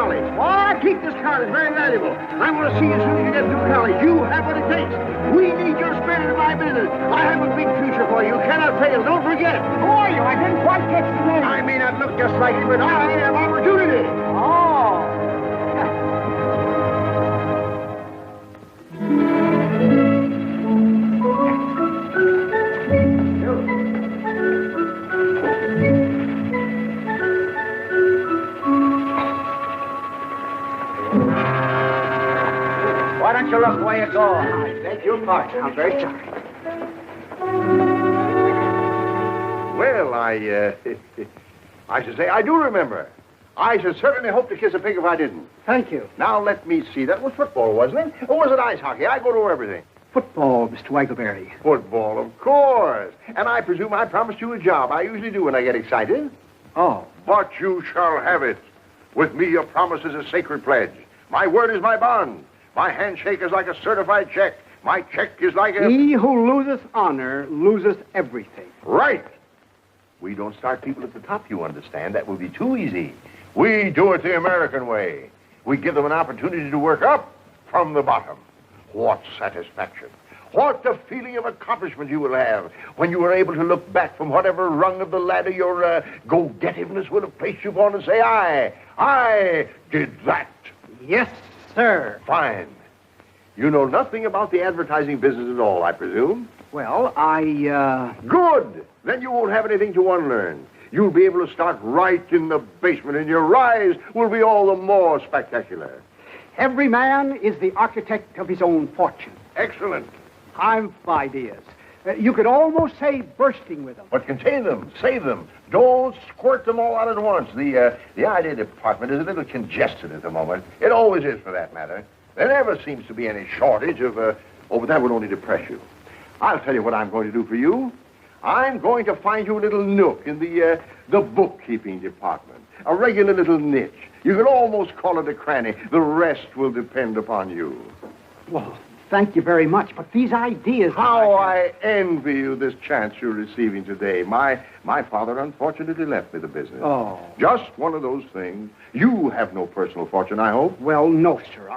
college. Why, keep this card. It's very valuable. I want to see you as soon as you get through college. You have what it takes. We need your spirit in my business. I have a big future for you. You cannot fail. Don't forget it. Who are you? I didn't quite catch the name. I may not look just like you, but I have opportunity. Oh. Why don't you look where you go? I beg your pardon. I'm very sorry. Well, I should say I do remember. I should certainly hope to kiss a pig if I didn't. Thank you. Now, let me see. That was football, wasn't it? Or was it ice hockey? I go to everything. Football, Mr. Waggleberry. Football, of course. And I presume I promised you a job. I usually do when I get excited. Oh. But you shall have it. With me, your promise is a sacred pledge. My word is my bond. My handshake is like a certified check. My check is like a... He who loseth honor loseth everything. Right. We don't start people at the top, you understand. That would be too easy. We do it the American way. We give them an opportunity to work up from the bottom. What satisfaction. What a feeling of accomplishment you will have when you are able to look back from whatever rung of the ladder your go-getiveness would have placed you upon and say, I did that. Yes, sir. Fine. You know nothing about the advertising business at all, I presume? Well, Good. Then you won't have anything to unlearn. You'll be able to start right in the basement, and your rise will be all the more spectacular. Every man is the architect of his own fortune. Excellent. I've ideas. You could almost say bursting with them. But contain them, save them. Don't squirt them all out at once. The idea department is a little congested at the moment. It always is, for that matter. There never seems to be any shortage of, but that would only depress you. I'll tell you what I'm going to do for you. I'm going to find you a little nook in the bookkeeping department. A regular little niche. You could almost call it a cranny. The rest will depend upon you. Well, thank you very much, but these ideas... How I envy you this chance you're receiving today. My father unfortunately left me the business. Oh. Just one of those things. You have no personal fortune, I hope. Well, no, sir.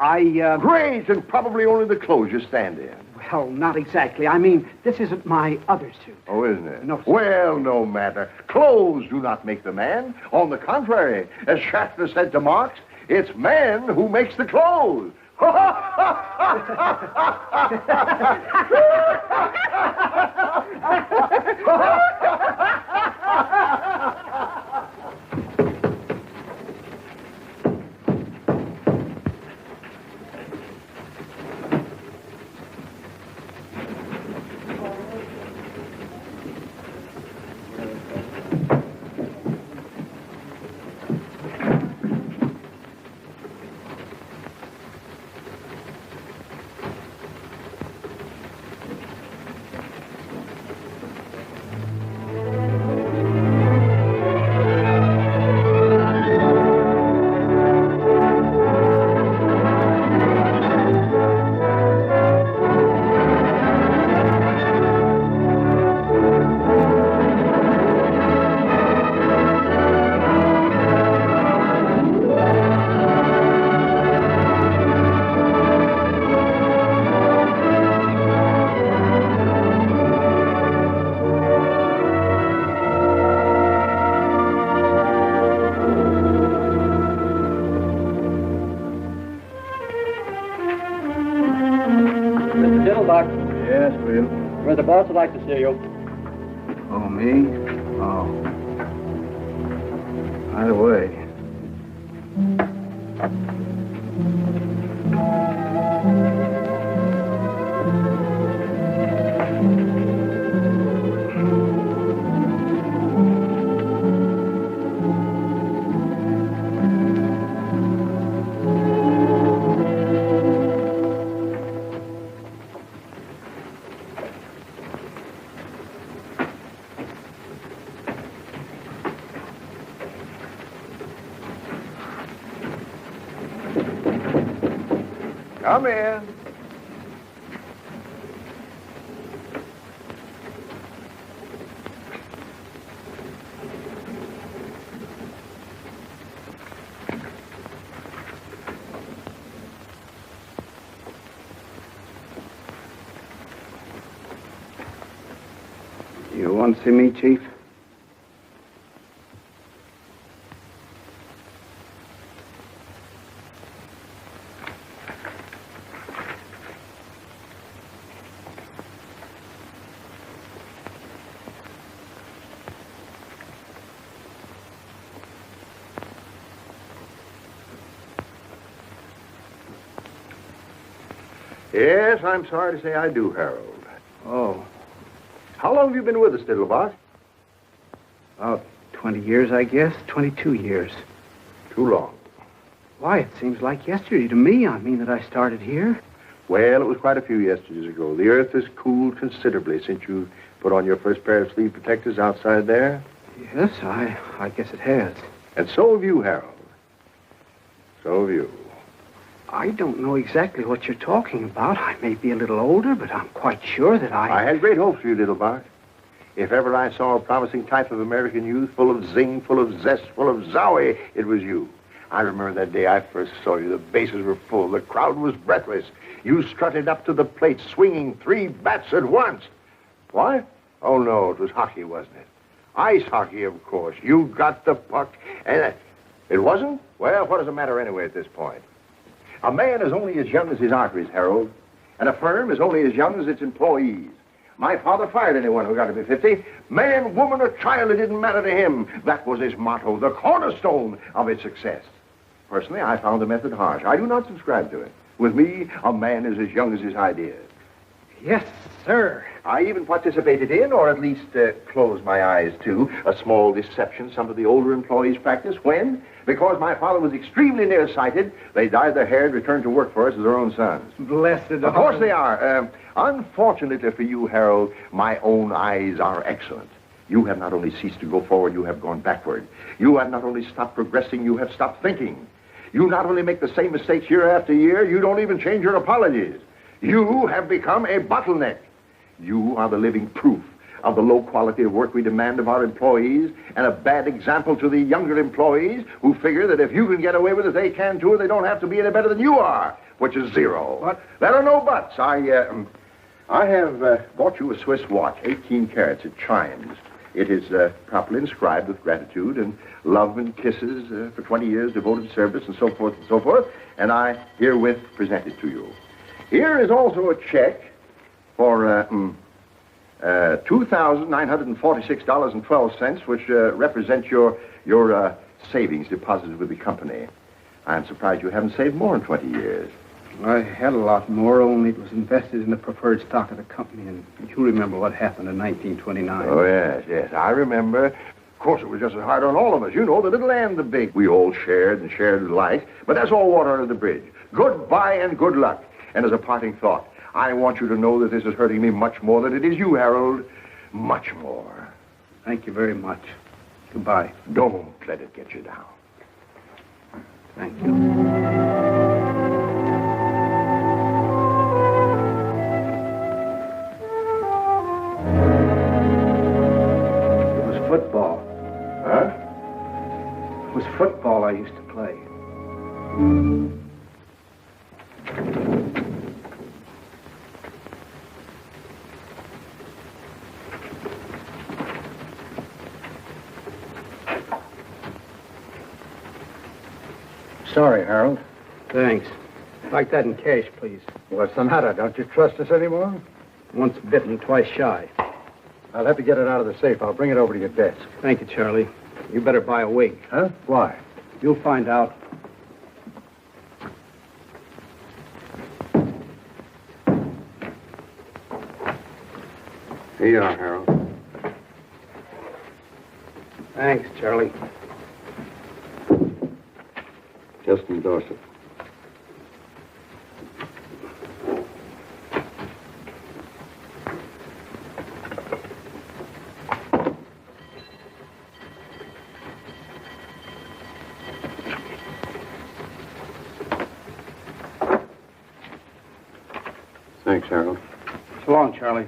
Great, and probably only the clothes you stand in. Well, not exactly. I mean, this isn't my other suit. Oh, isn't it? No, sir. Well, no matter. Clothes do not make the man. On the contrary, as Schaffner said to Marx, it's man who makes the clothes. Yes, Will. Well, the boss would like to see you. Oh, me? Oh. By the way. Come in. You want to see me, Chief? Yes, I'm sorry to say I do, Harold. Oh, How long have you been with us, Diddlebock? about 20 years, I guess. 22 years. Too long. Why, it seems like yesterday to me. I mean that I started here. Well, it was quite a few yesterdays ago. The earth has cooled considerably since you put on your first pair of sleeve protectors outside there. Yes, I guess it has. And so have you, Harold. So have you. I don't know exactly what you're talking about. I may be a little older, but I'm quite sure that I had great hopes for you, Diddlebock. If ever I saw a promising type of American youth, full of zing, full of zest, full of zowie, it was you. I remember that day I first saw you. The bases were full. The crowd was breathless. You strutted up to the plate, swinging 3 bats at once. What? Oh, no, it was hockey, wasn't it? Ice hockey, of course. You got the puck, and it wasn't? Well, what does it matter anyway at this point? A man is only as young as his arteries, Harold, and a firm is only as young as its employees. My father fired anyone who got to be 50. Man, woman, or child, it didn't matter to him. That was his motto, the cornerstone of his success. Personally, I found the method harsh. I do not subscribe to it. With me, a man is as young as his ideas. Yes, sir. I even participated in, or at least closed my eyes to, a small deception some of the older employees practice when, because my father was extremely nearsighted, they dyed their hair and returned to work for us as their own sons. Blessed. Of course they are. Unfortunately for you, Harold, my own eyes are excellent. You have not only ceased to go forward, you have gone backward. You have not only stopped progressing, you have stopped thinking. You not only make the same mistakes year after year, you don't even change your apologies. You have become a bottleneck. You are the living proof of the low quality of work we demand of our employees, and a bad example to the younger employees who figure that if you can get away with it, they can too, and they don't have to be any better than you are, which is zero. What? There are no buts. I have bought you a Swiss watch, 18 carats. It chimes. It is properly inscribed with gratitude and love and kisses for 20 years devoted service and so forth and so forth, and I herewith present it to you. Here is also a check for $2,946.12, which represents your savings deposited with the company. I'm surprised you haven't saved more in 20 years. I had a lot more, only it was invested in the preferred stock of the company, and you remember what happened in 1929. Oh, yes, I remember. Of course, it was just as hard on all of us. You know, the little and the big. We all shared and shared alike, but that's all water under the bridge. Goodbye and good luck. And as a parting thought, I want you to know that this is hurting me much more than it is you, Harold. Much more. Thank you very much. Goodbye. Don't let it get you down. Thank you. It was football. Huh? It was football I used to play. Sorry, Harold. Thanks. Like that in cash, please. What's the matter? Don't you trust us anymore? Once bitten, twice shy. I'll have to get it out of the safe. I'll bring it over to your desk. Thank you, Charlie. You better buy a wig. Huh? Why? You'll find out. Here you are, Harold. Thanks, Charlie. Just endorse it. Thanks, Harold. So long, Charlie.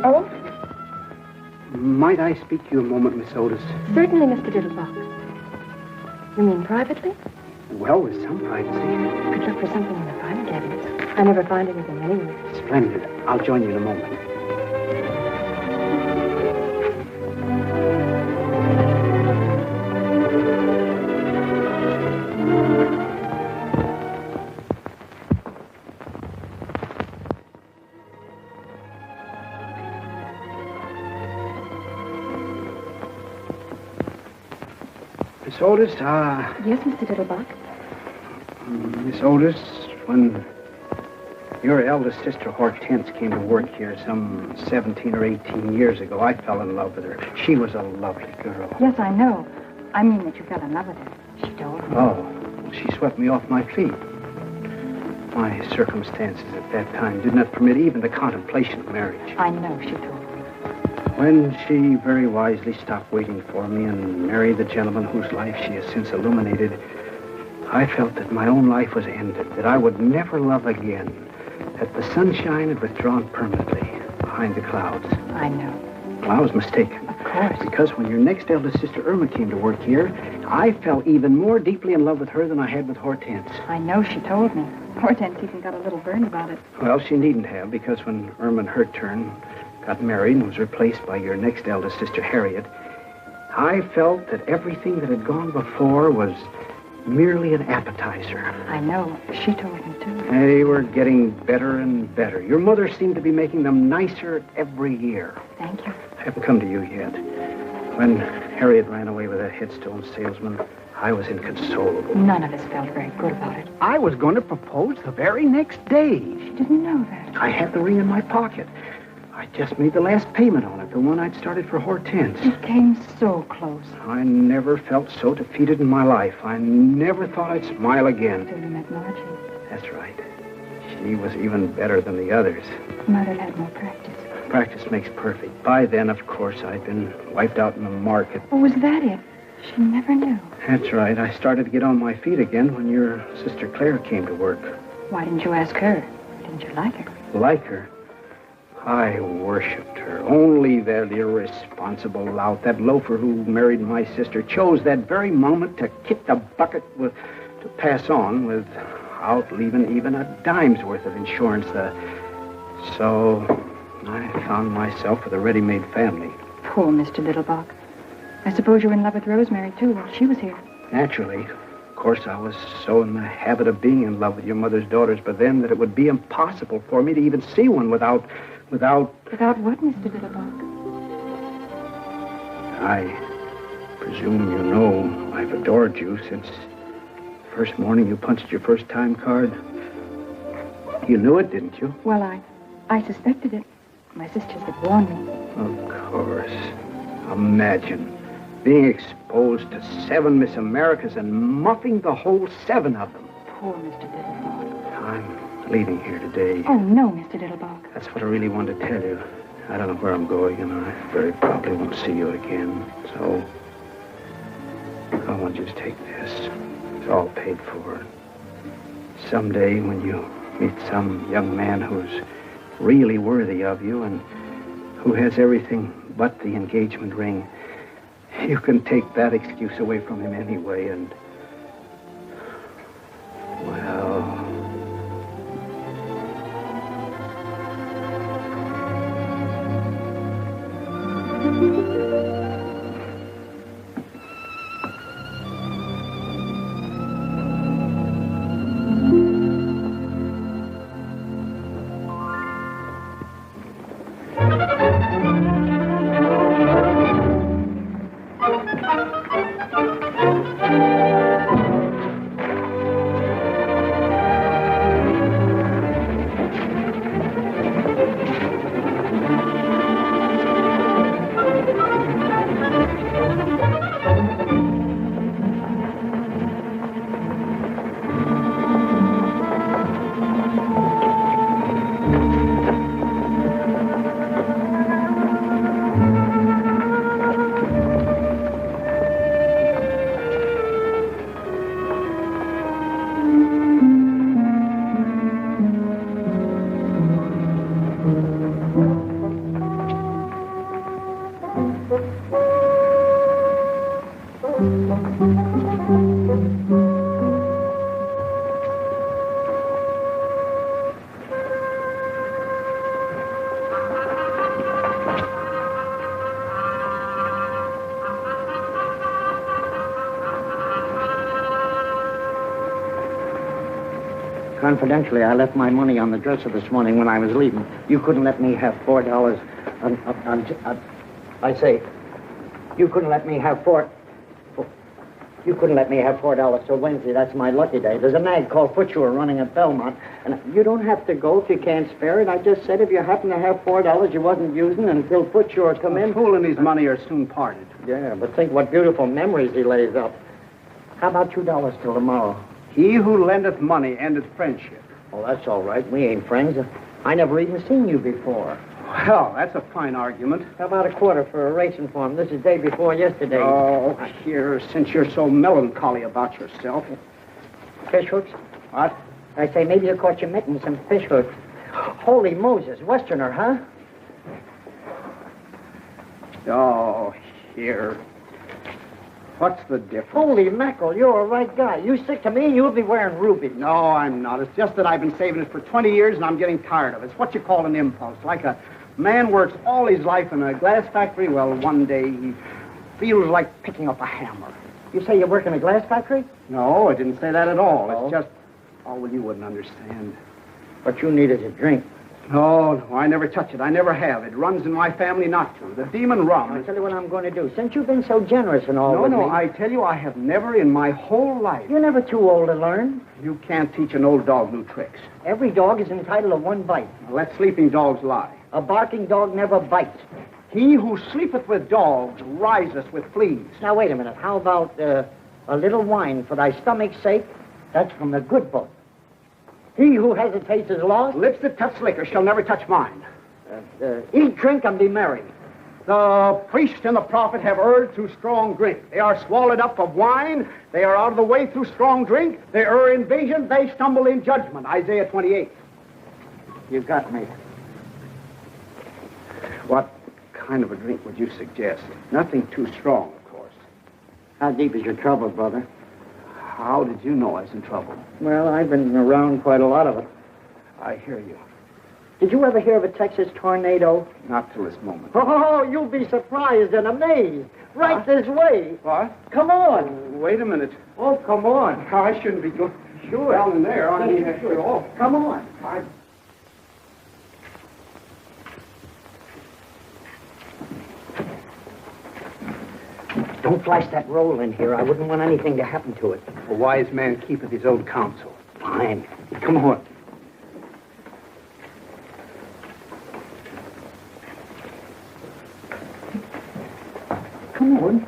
Oh? Might I speak to you a moment, Miss Otis? Certainly, Mr. Diddlebock. You mean privately? Well, with some privacy. Could look for something in the private cabinets. I never find anything anywhere. Splendid. I'll join you in a moment. Miss Otis, Yes, Mr. Diddlebock. Miss Otis, when your eldest sister Hortense came to work here some 17 or 18 years ago, I fell in love with her. She was a lovely girl. Yes, I know. I mean that you fell in love with her. She told me. Oh, she swept me off my feet. My circumstances at that time did not permit even the contemplation of marriage. I know, she told me. When she very wisely stopped waiting for me and married the gentleman whose life she has since illuminated, I felt that my own life was ended, that I would never love again, that the sunshine had withdrawn permanently behind the clouds. I know. Well, I was mistaken. Of course. Because when your next eldest sister Irma came to work here, I fell even more deeply in love with her than I had with Hortense. I know, she told me. Hortense even got a little burn about it. Well, she needn't have, because when Irma in her turn got married and was replaced by your next eldest sister Harriet, I felt that everything that had gone before was merely an appetizer. I know. She told me, too. They were getting better and better. Your mother seemed to be making them nicer every year. Thank you. I haven't come to you yet. When Harriet ran away with that headstone salesman, I was inconsolable. None of us felt very good about it. I was going to propose the very next day. She didn't know that. I had the ring in my pocket. I just made the last payment on it, the one I'd started for Hortense. It came so close. I never felt so defeated in my life. I never thought I'd smile again. Till you met Margie. That's right. She was even better than the others. Mother had more practice. Practice makes perfect. By then, of course, I'd been wiped out in the market. Oh, was that it? She never knew. That's right. I started to get on my feet again when your sister Claire came to work. Why didn't you ask her? Didn't you like her? Like her? I worshipped her. Only that irresponsible lout, that loafer who married my sister, chose that very moment to kick the bucket to pass on without leaving even a dime's worth of insurance. So I found myself with a ready-made family. Poor Mr. Diddlebock. I suppose you were in love with Rosemary, too, while she was here. Naturally. Of course, I was so in the habit of being in love with your mother's daughters, but then that it would be impossible for me to even see one without... Without what, Mr. Diddlebock? I presume you know I've adored you since the first morning you punched your first time card. You knew it, didn't you? Well, I suspected it. My sisters had warned me. Of course. Imagine being exposed to 7 Miss Americas and muffing the whole 7 of them. Poor Mr. Diddlebock. I'm leaving here today. Oh, no, Mr. Diddlebock. That's what I really wanted to tell you. I don't know where I'm going, and I very probably won't see you again. So, I want you to take this. It's all paid for. Someday, when you meet some young man who's really worthy of you and who has everything but the engagement ring, you can take that excuse away from him anyway, and... well... Confidentially, I left my money on the dresser this morning when I was leaving. You couldn't let me have $4. I say, you couldn't let me have You couldn't let me have $4 till Wednesday. That's my lucky day. There's a nag called Footsure running at Belmont, and you don't have to go if you can't spare it. I just said if you happen to have $4 you wasn't using until Footsure come in. Fool and his money are soon parted. Yeah, but think what beautiful memories he lays up. How about $2 till tomorrow? He who lendeth money endeth friendship. Oh, that's all right. We ain't friends. I never even seen you before. Well, that's a fine argument. How about a quarter for a racing form? This is day before yesterday. Oh, here, since you're so melancholy about yourself. Fish hooks? What? I say, maybe you caught your mittens some fish hooks. Holy Moses, Westerner, huh? Oh, here. What's the difference? Holy mackerel, you're a right guy. You stick to me and you'll be wearing rubies. No, I'm not. It's just that I've been saving it for 20 years and I'm getting tired of it. It's what you call an impulse. Like a man works all his life in a glass factory. Well, one day he feels like picking up a hammer. You say you work in a glass factory? No, I didn't say that at all. Oh. It's just... Oh, well, you wouldn't understand. What you need is a drink. No, I never touch it. I never have. It runs in my family not to. The demon rum. I'll tell you what I'm going to do. Since you've been so generous and all with me... I tell you, I have never in my whole life... You're never too old to learn. You can't teach an old dog new tricks. Every dog is entitled to one bite. Now, let sleeping dogs lie. A barking dog never bites. He who sleepeth with dogs riseth with fleas. Now, wait a minute. How about a little wine for thy stomach's sake? That's from the good book. He who hesitates is lost. Lips that touch liquor shall never touch mine. Eat, drink, and be merry. The priest and the prophet have erred through strong drink. They are swallowed up of wine. They are out of the way through strong drink. They err in vision. They stumble in judgment. Isaiah 28. You got me. What kind of a drink would you suggest? Nothing too strong, of course. How deep is your trouble, brother? How did you know I was in trouble? Well, I've been around quite a lot of it. I hear you. Did you ever hear of a Texas tornado? Not till this moment. Oh, you'll be surprised and amazed. Right this way. What? Come on. Wait a minute. Oh, come on. I shouldn't be going Sure. down in there. I mean, sure. Come on. Don't flash that roll in here. I wouldn't want anything to happen to it. A wise man keepeth his own counsel. Fine. Come on. Come on.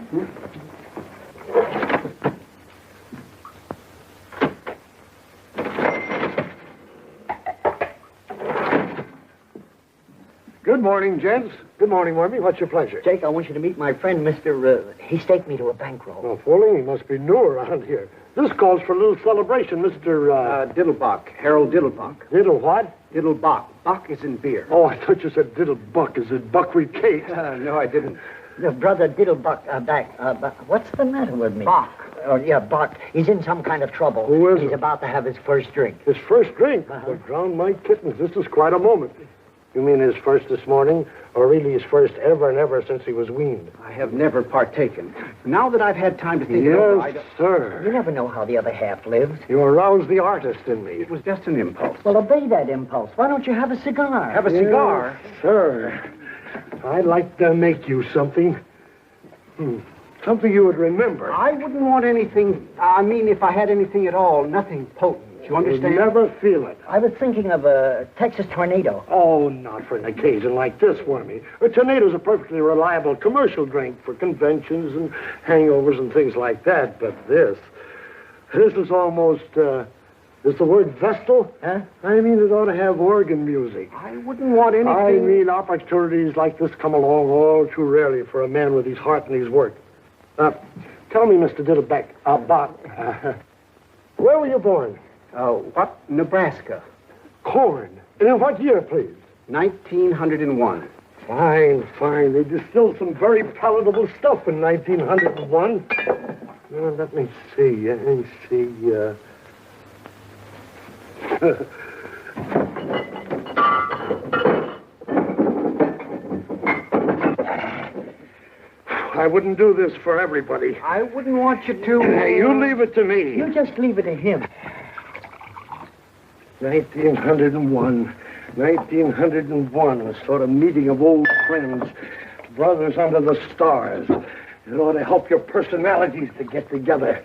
Good morning, gents. Good morning, Wormy. What's your pleasure? Jake, I want you to meet my friend, Mr. He staked me to a bankroll. No fooling. He must be new around here. This calls for a little celebration, Mr. Diddlebock. Harold Diddlebock. Diddle what? Diddlebock. Buck is in beer. Oh, I thought you said Diddlebuck. Is it buckwheat cake? No, I didn't. Your brother Diddlebuck, what's the matter with me? Bach. Oh, yeah, Bach. He's in some kind of trouble. Who is He's it? about to have his first drink. His first drink? Well, drown my kittens. This is quite a moment. You mean his first this morning, or really his first ever and ever since he was weaned? I have never partaken. Now that I've had time to think it over, Yes, sir. You never know how the other half lives. You aroused the artist in me. it was just an impulse. Well, obey that impulse. Why don't you have a cigar? Have a cigar? Yes, sir. I'd like to make you something. Something you would remember. I wouldn't want anything, I mean, if I had anything at all, nothing potent. You understand? You'd never feel it. I was thinking of a Texas tornado. Oh, not for an occasion like this, Wormy. A tornado's a perfectly reliable commercial drink for conventions and hangovers and things like that. But this is almost, is the word vestal? Huh? I mean, it ought to have organ music. I wouldn't want anything... I mean, opportunities like this come along all too rarely for a man with his heart and his work. Tell me, Mr. Diddleback, where were you born? What? Nebraska. Corn. And in what year, please? 1901. Fine, fine. They distilled some very palatable stuff in 1901. Let me see. I wouldn't do this for everybody. I wouldn't want you to... You leave it to me. You just leave it to him. 1901. 1901, a sort of meeting of old friends, brothers under the stars. It ought to help your personalities to get together.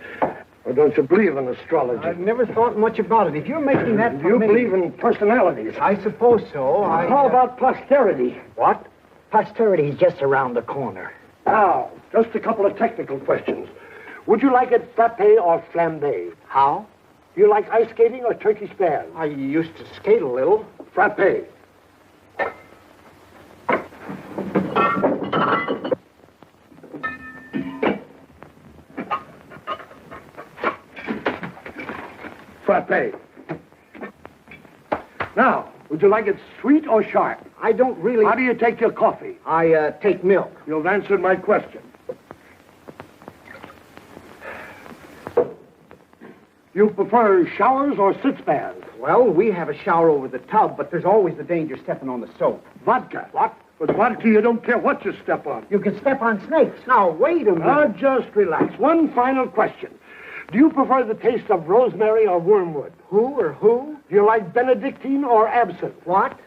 Or don't you believe in astrology? I've never thought much about it. If you're making that Do you believe in personalities? I suppose so. How about posterity? What? Posterity's just around the corner. Now, just a couple of technical questions. Would you like it frappé or flambé? How? Do you like ice skating or turkey spans? I used to skate a little. Frappé. Frappé. Now, would you like it sweet or sharp? I don't really... How do you take your coffee? I take milk. You've answered my question. You prefer showers or sit baths? Well, we have a shower over the tub, but there's always the danger stepping on the soap. Vodka. What? With vodka, you don't care what you step on. You can step on snakes. Now, wait a minute. Now, just relax. One final question. Do you prefer the taste of rosemary or wormwood? Who or who? Do you like Benedictine or absinthe? What?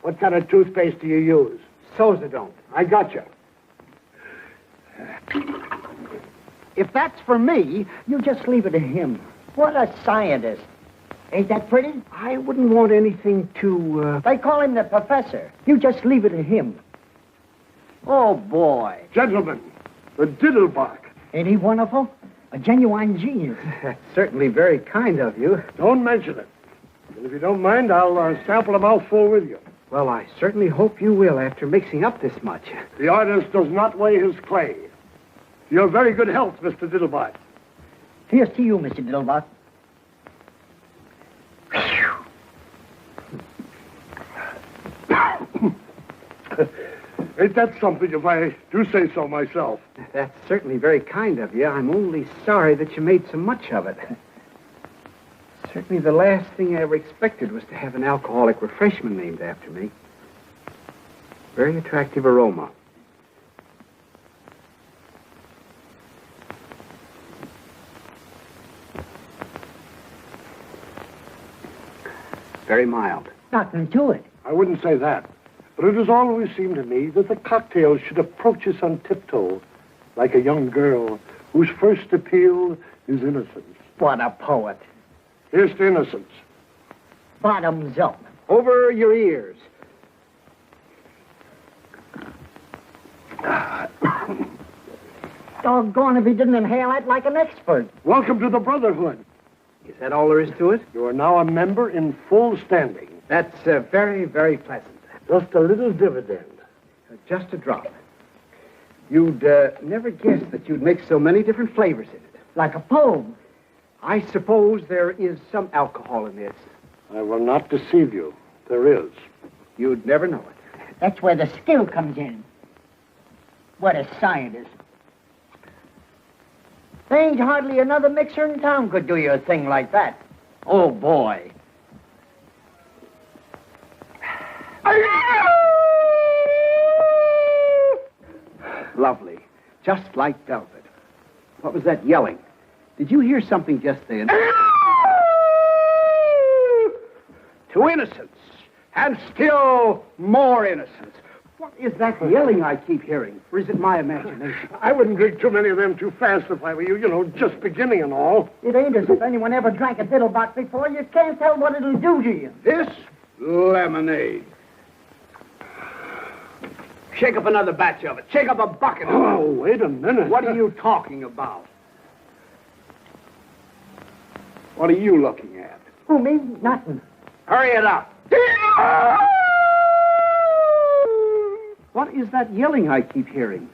What kind of toothpaste do you use? Sozadone. I got you. If that's for me, You just leave it to him. What a scientist. Ain't that pretty? I wouldn't want anything to, They call him the professor. You just leave it to him. Oh, boy. Gentlemen, the Diddlebock. Ain't he wonderful? A genuine genius. That's certainly very kind of you. Don't mention it. And if you don't mind, I'll sample a mouthful with you. Well, I certainly hope you will after mixing up this much. The artist does not weigh his clay. Your very good health, Mr. Diddlebock. Here's to you, Mr. Diddlebock. Ain't that something if I do say so myself? That's certainly very kind of you. I'm only sorry that you made so much of it. Certainly the last thing I ever expected was to have an alcoholic refreshment named after me. Very attractive aroma. Very mild. Nothing to it. I wouldn't say that. But it has always seemed to me that the cocktail should approach us on tiptoe, like a young girl whose first appeal is innocence. What a poet. Here's to innocence. Bottoms up. Over your ears. Doggone if he didn't inhale that like an expert. Welcome to the Brotherhood. Is that all there is to it? You are now a member in full standing. That's very, very pleasant. Just a little dividend. Just a drop. You'd never guess that you'd make so many different flavors in it. Like a poem. I suppose there is some alcohol in this. I will not deceive you. There is. You'd never know it. That's where the skill comes in. What a scientist. There ain't hardly another mixer in town could do you a thing like that. Oh, boy. Lovely. Just like velvet. What was that yelling? Did you hear something just then? To innocence. And still more innocence. What is that yelling I keep hearing? Or is it my imagination? I wouldn't drink too many of them too fast if I were you. You know, just beginning and all. It ain't as if anyone ever drank a Diddlebock before. You can't tell what it'll do to you. This lemonade. Shake up another batch of it. Shake up a bucket of it. Oh, wait a minute. What are you talking about? What are you looking at? Who, me? Nothing. Hurry it up. What is that yelling I keep hearing?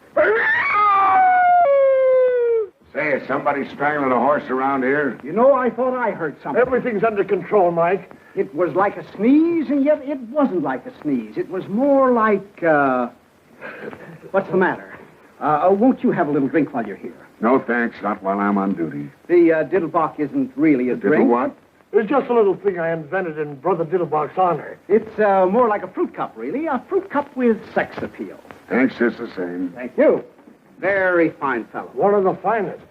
Say, is somebody strangling a horse around here? You know, I thought I heard something. Everything's under control, Mike. It was like a sneeze, and yet it wasn't like a sneeze. It was more like, what's the matter? Won't you have a little drink while you're here? No, thanks. Not while I'm on duty. The Diddlebock isn't really a drink. What? It's just a little thing I invented in Brother Diddlebock's honor. It's more like a fruit cup, really. A fruit cup with sex appeal. Thanks, just the same. Thank you. Very fine fellow. One of the finest.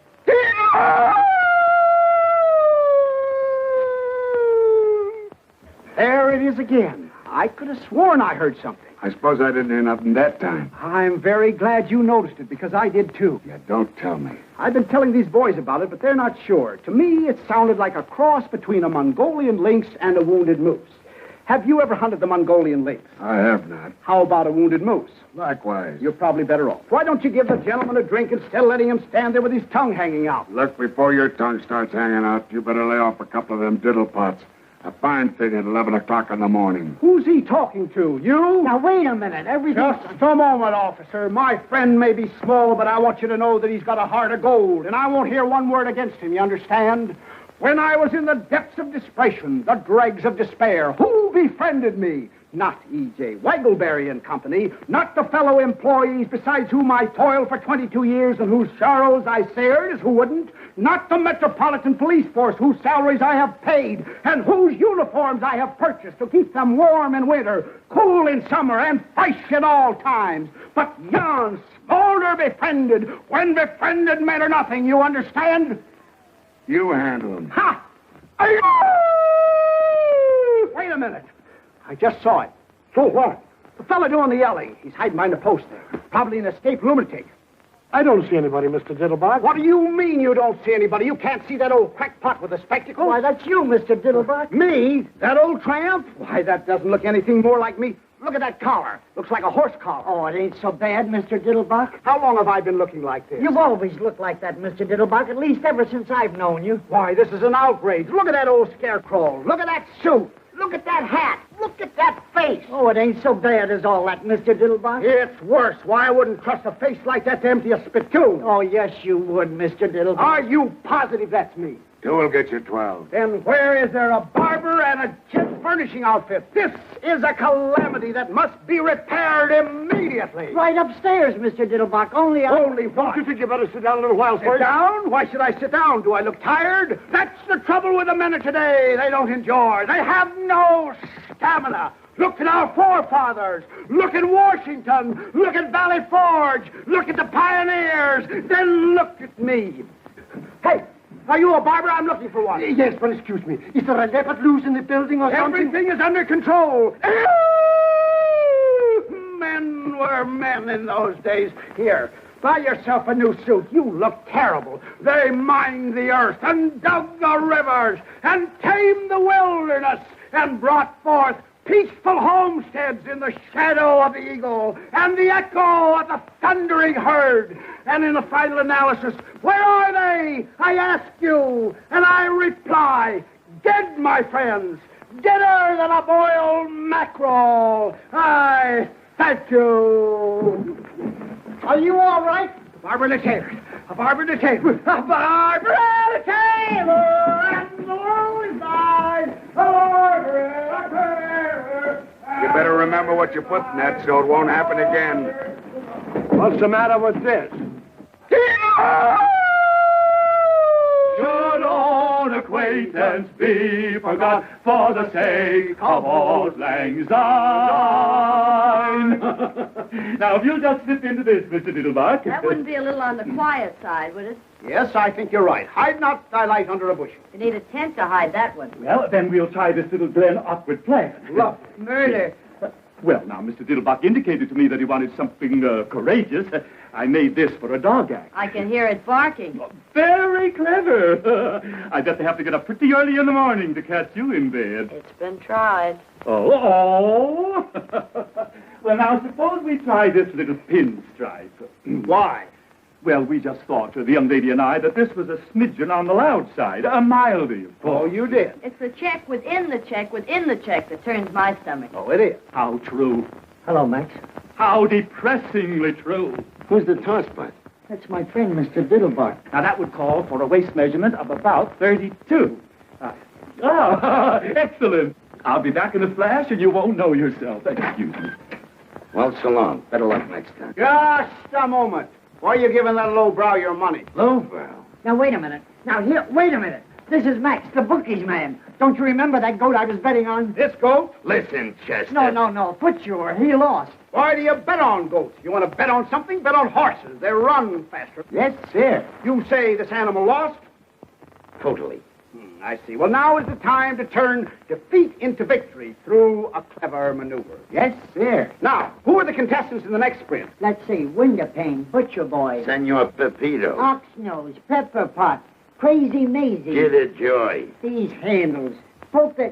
There it is again. I could have sworn I heard something. I suppose I didn't hear nothing that time. I'm very glad you noticed it, because I did too. Yeah, don't tell me. I've been telling these boys about it, but they're not sure. To me, it sounded like a cross between a Mongolian lynx and a wounded moose. Have you ever hunted the Mongolian lynx? I have not. How about a wounded moose? Likewise. You're probably better off. Why don't you give the gentleman a drink instead of letting him stand there with his tongue hanging out? Look, before your tongue starts hanging out, you better lay off a couple of them diddle pots. A fine thing at 11 o'clock in the morning. Who's he talking to? You? Now, wait a minute. Everything... Just a moment, officer. My friend may be small, but I want you to know that he's got a heart of gold, and I won't hear one word against him, you understand? When I was in the depths of desperation, the dregs of despair, who befriended me? Not E.J. Waggleberry and Company, not the fellow employees besides whom I toiled for 22 years and whose sorrows I shared as who wouldn't, not the Metropolitan Police Force whose salaries I have paid and whose uniforms I have purchased to keep them warm in winter, cool in summer, and fresh at all times, but yon smolder befriended, when befriended men are nothing, you understand? You handle him. Ha! Wait a minute. I just saw it. So what? The fellow doing the yelling. He's hiding behind a post there. Probably an escaped lunatic. I don't see anybody, Mr. Diddlebock. What do you mean you don't see anybody? You can't see that old crackpot with the spectacles? Why, that's you, Mr. Diddlebock. Me? That old tramp? Why, that doesn't look anything more like me. Look at that collar. Looks like a horse collar. Oh, it ain't so bad, Mr. Diddlebock. How long have I been looking like this? You've always looked like that, Mr. Diddlebock, at least ever since I've known you. Why, this is an outrage. Look at that old scarecrow. Look at that suit. Look at that hat. Look at that face. Oh, it ain't so bad as all that, Mr. Diddlebock. It's worse. Why, I wouldn't trust a face like that to empty a spittoon. Oh, yes, you would, Mr. Diddlebock. Are you positive that's me? Two will get you 12. Then where is there a barber and a gent furnishing outfit? This is a calamity that must be repaired immediately. Right upstairs, Mr. Diddlebock. Only what? Don't you think you better sit down a little while Sit first? down? Why should I sit down? Do I look tired? That's the trouble with the men of today. They don't endure. They have no stamina. Look at our forefathers. Look at Washington. Look at Valley Forge. Look at the pioneers. Then look at me. Hey, are you a barber? I'm looking for one. Yes, but excuse me. Is there a leopard loose in the building or something? Everything is under control. Men were men in those days. Here, buy yourself a new suit. You look terrible. They mined the earth and dug the rivers and tamed the wilderness and brought forth peaceful homesteads in the shadow of the eagle and the echo of the thundering herd. And in the final analysis, where are they? I ask you, and I reply, dead, my friends, deader than a boiled mackerel. I thank you. Are you all right? A barber and a tailor. A barber and a tailor. A barber and a tailor. And the world is mine. A barber and a tailor. You better remember what you put in that so it won't happen again. What's the matter with this? Should old acquaintance be forgot for the sake of old lang syne? Now, if you'll just slip into this, Mr. Diddlebuck. That wouldn't be a little on the quiet side, would it? Yes, I think you're right. Hide not thy light under a bushel. You need a tent to hide that one. Well, then we'll try this little Glen Upward plan. Love. Murder. Well, now, Mr. Diddlebuck indicated to me that he wanted something courageous. I made this for a dog act. I can hear it barking. Very clever. I bet they have to get up pretty early in the morning to catch you in bed. It's been tried. Oh. Well, now, suppose we try this little pinstripe. Why? Well, we just thought, the young lady and I, that this was a smidgen on the loud side. A mildy, of course. Oh, you did? It's the check within the check within the check that turns my stomach. Oh, it is. How true. Hello, Max. How depressingly true. Who's the tosspot? That's my friend, Mr. Diddlebuck. Now, that would call for a waist measurement of about 32. Excellent. I'll be back in a flash, and you won't know yourself. Excuse me. Well, so long. Better luck next time. Just a moment. Why are you giving that lowbrow your money? Lowbrow? Now, wait a minute. Now, here, wait a minute. This is Max, the bookies man. Don't you remember that goat I was betting on? This goat? Listen, Chester. No. Footsure. He lost. Why do you bet on goats? You want to bet on something? Bet on horses. They run faster. Yes, sir. You say this animal lost? Totally. I see. Well, now is the time to turn defeat into victory through a clever maneuver. Yes, sir. Now, who are the contestants in the next sprint? Let's see. Windowpane, Butcher Boy, Senor Pepito. Oxnose, Pepper Pot, Crazy Maisie. Get a joy. These handles. Polka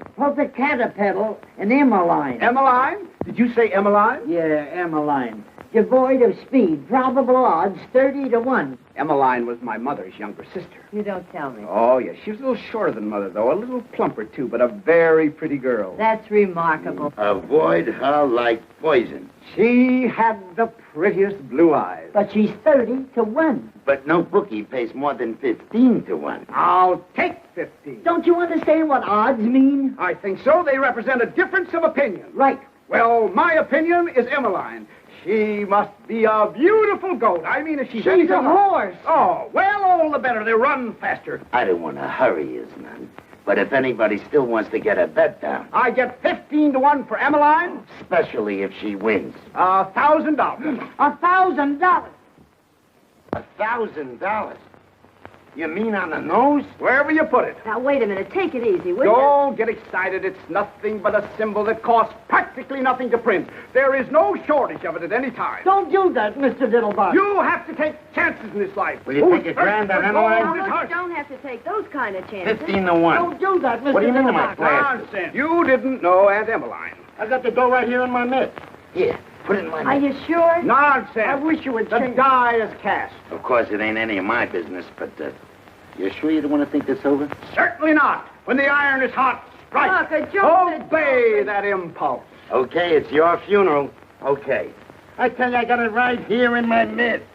Caterpillar and Emmeline. Emmeline? Did you say Emmeline? Yeah, Emmeline. Devoid of speed. Probable odds 30 to 1. Emmeline was my mother's younger sister. You don't tell me. Oh, yes. She was a little shorter than Mother, though. A little plumper, too, but a very pretty girl. That's remarkable. Avoid her like poison. She had the prettiest blue eyes. But she's 30 to 1. But no bookie pays more than 15 to 1. I'll take 15. Don't you understand what odds mean? I think so. They represent a difference of opinion. Right. Well, my opinion is Emmeline. She must be a beautiful goat. I mean, if she's a horse. Oh, well, all the better. They run faster. I don't want to hurry his none. But if anybody still wants to get a bet down, I get 15 to 1 for Emmeline. especially if she wins. $1,000. $1,000. $1,000? You mean on the nose? Wherever you put it. Now, wait a minute. Take it easy, will you? Don't get excited. It's nothing but a symbol that costs practically nothing to print. There is no shortage of it at any time. Don't do that, Mr. Diddlebock. You have to take chances in this life. Will you take a grand on Emmeline? Almost don't have to take those kind of chances. 15 to 1. Don't do that, Mr. What do you mean, am I Diddlebock? blasted? Nonsense. You didn't know Aunt Emmeline. I got the dough right here in my mitt. Here, put it in my Are mitt. you sure? Nonsense. I wish you would The change. die is cast. Of course, it ain't any of my business, but you sure you don't want to think this over? Certainly not. When the iron is hot, strike. Look, a joke. Obey that impulse. Okay, it's your funeral. Okay. I tell you, I got it right here in my mitt.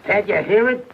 Can't you hear it?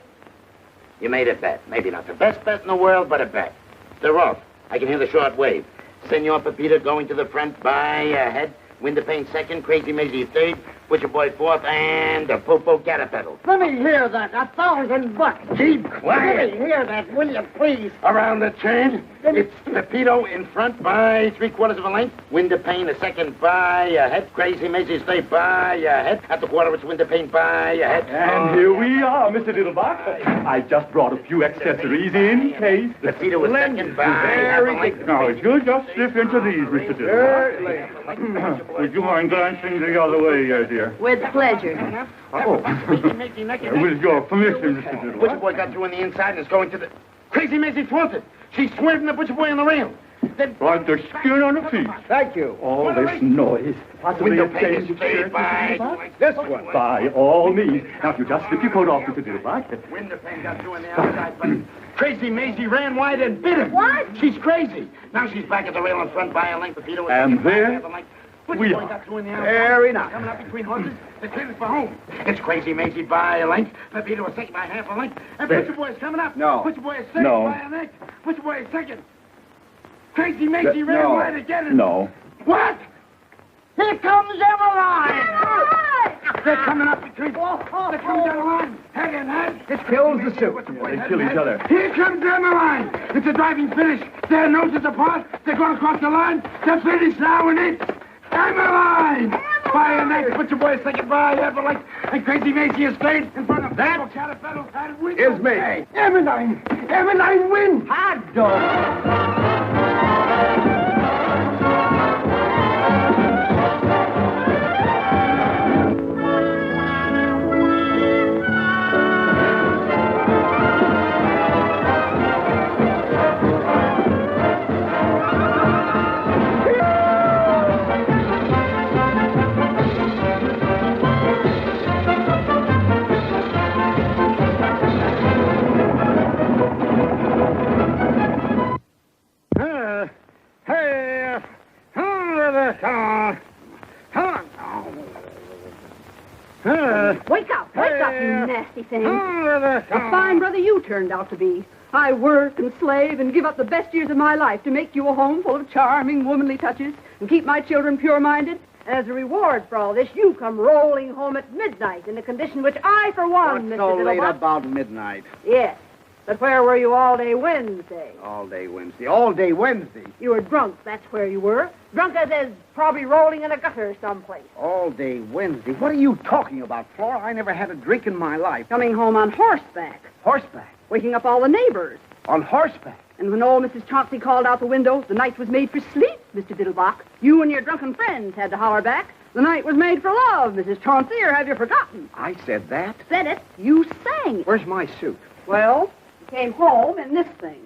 You made a bet. Maybe not the best bet in the world, but a bet. They're off. I can hear the short wave. Senor Pepito going to the front by a head. Windowpane second, Crazy Maisie third, Butcher Boy fourth, and the Popo Caterpillar. Let me hear that. $1,000. Keep quiet. Let me hear that, will you, please? Around the chain, it's Pepito in front by 3/4 of a length. Windowpane a second by a head. Crazy Maisie's third by a head. At the quarter, it's Windowpane by a head. And here we are, Mr. Diddlebock. I just brought a few accessories in case. Pepito a second by half a length. Now, you just slip into these, Mr. Diddlebock. Would you mind glancing the other way, dear? With pleasure. Oh, with your permission, Mr. Diddlebock. Butcher Boy got through on the inside and is going to the... Crazy Maisie swants it. She's swerving the Butcher Boy on the rail. Then... Like the skin on the feet. Thank you. All this noise. Possibly a change of shirt, Mr. Diddlebock? This one. By all means. Now, if you just slip your coat off, Mr. Diddlebock. Windowpane got through on the outside, but Crazy Maisie ran wide and bit him. What? She's crazy. Now she's back at the rail in front by a length. Pepito And there we Boy are. got through on the outside. Very nice. Coming up between horses. They're clearing for home. It's Crazy Maisie by a length. Pepito a second by half a length. And There. Butcher Boy's coming up. No. Butcher Boy is second No. by a length. Butcher Boy is second. Crazy Maisie ran No. wide again. No. What? Here comes Emmeline. They're coming up between... They're coming down the line. Head and head. It kills the suit. They kill each other. Here comes Emmeline. It's a driving finish. Their noses apart. They're going across the line. They're finished now, and it's Emmeline. By a neck. Butcher Boy second by half a length. And Crazy Maisie is straight in front of that. Caterpillar and wins. Is me. Emmeline. Emmeline wins. Hot dog. Wake up, you nasty thing. A fine brother you turned out to be. I work and slave and give up the best years of my life to make you a home full of charming, womanly touches and keep my children pure-minded. As a reward for all this, you come rolling home at midnight in a condition which I, for one, What's Mr. so late Diddlebock... about midnight? Yes, but where were you all day Wednesday? All day Wednesday. All day Wednesday. You were drunk, that's where you were. Drunk as probably rolling in a gutter someplace. All day Wednesday. What are you talking about, Flora? I never had a drink in my life. Coming home on horseback. Horseback. Waking up all the neighbors. On horseback. And when old Mrs. Chauncey called out the window, the night was made for sleep, Mr. Diddlebock. You and your drunken friends had to holler back. The night was made for love, Mrs. Chauncey, or have you forgotten? I said that? Said it. You sang it. Where's my suit? Well, you came home in this thing.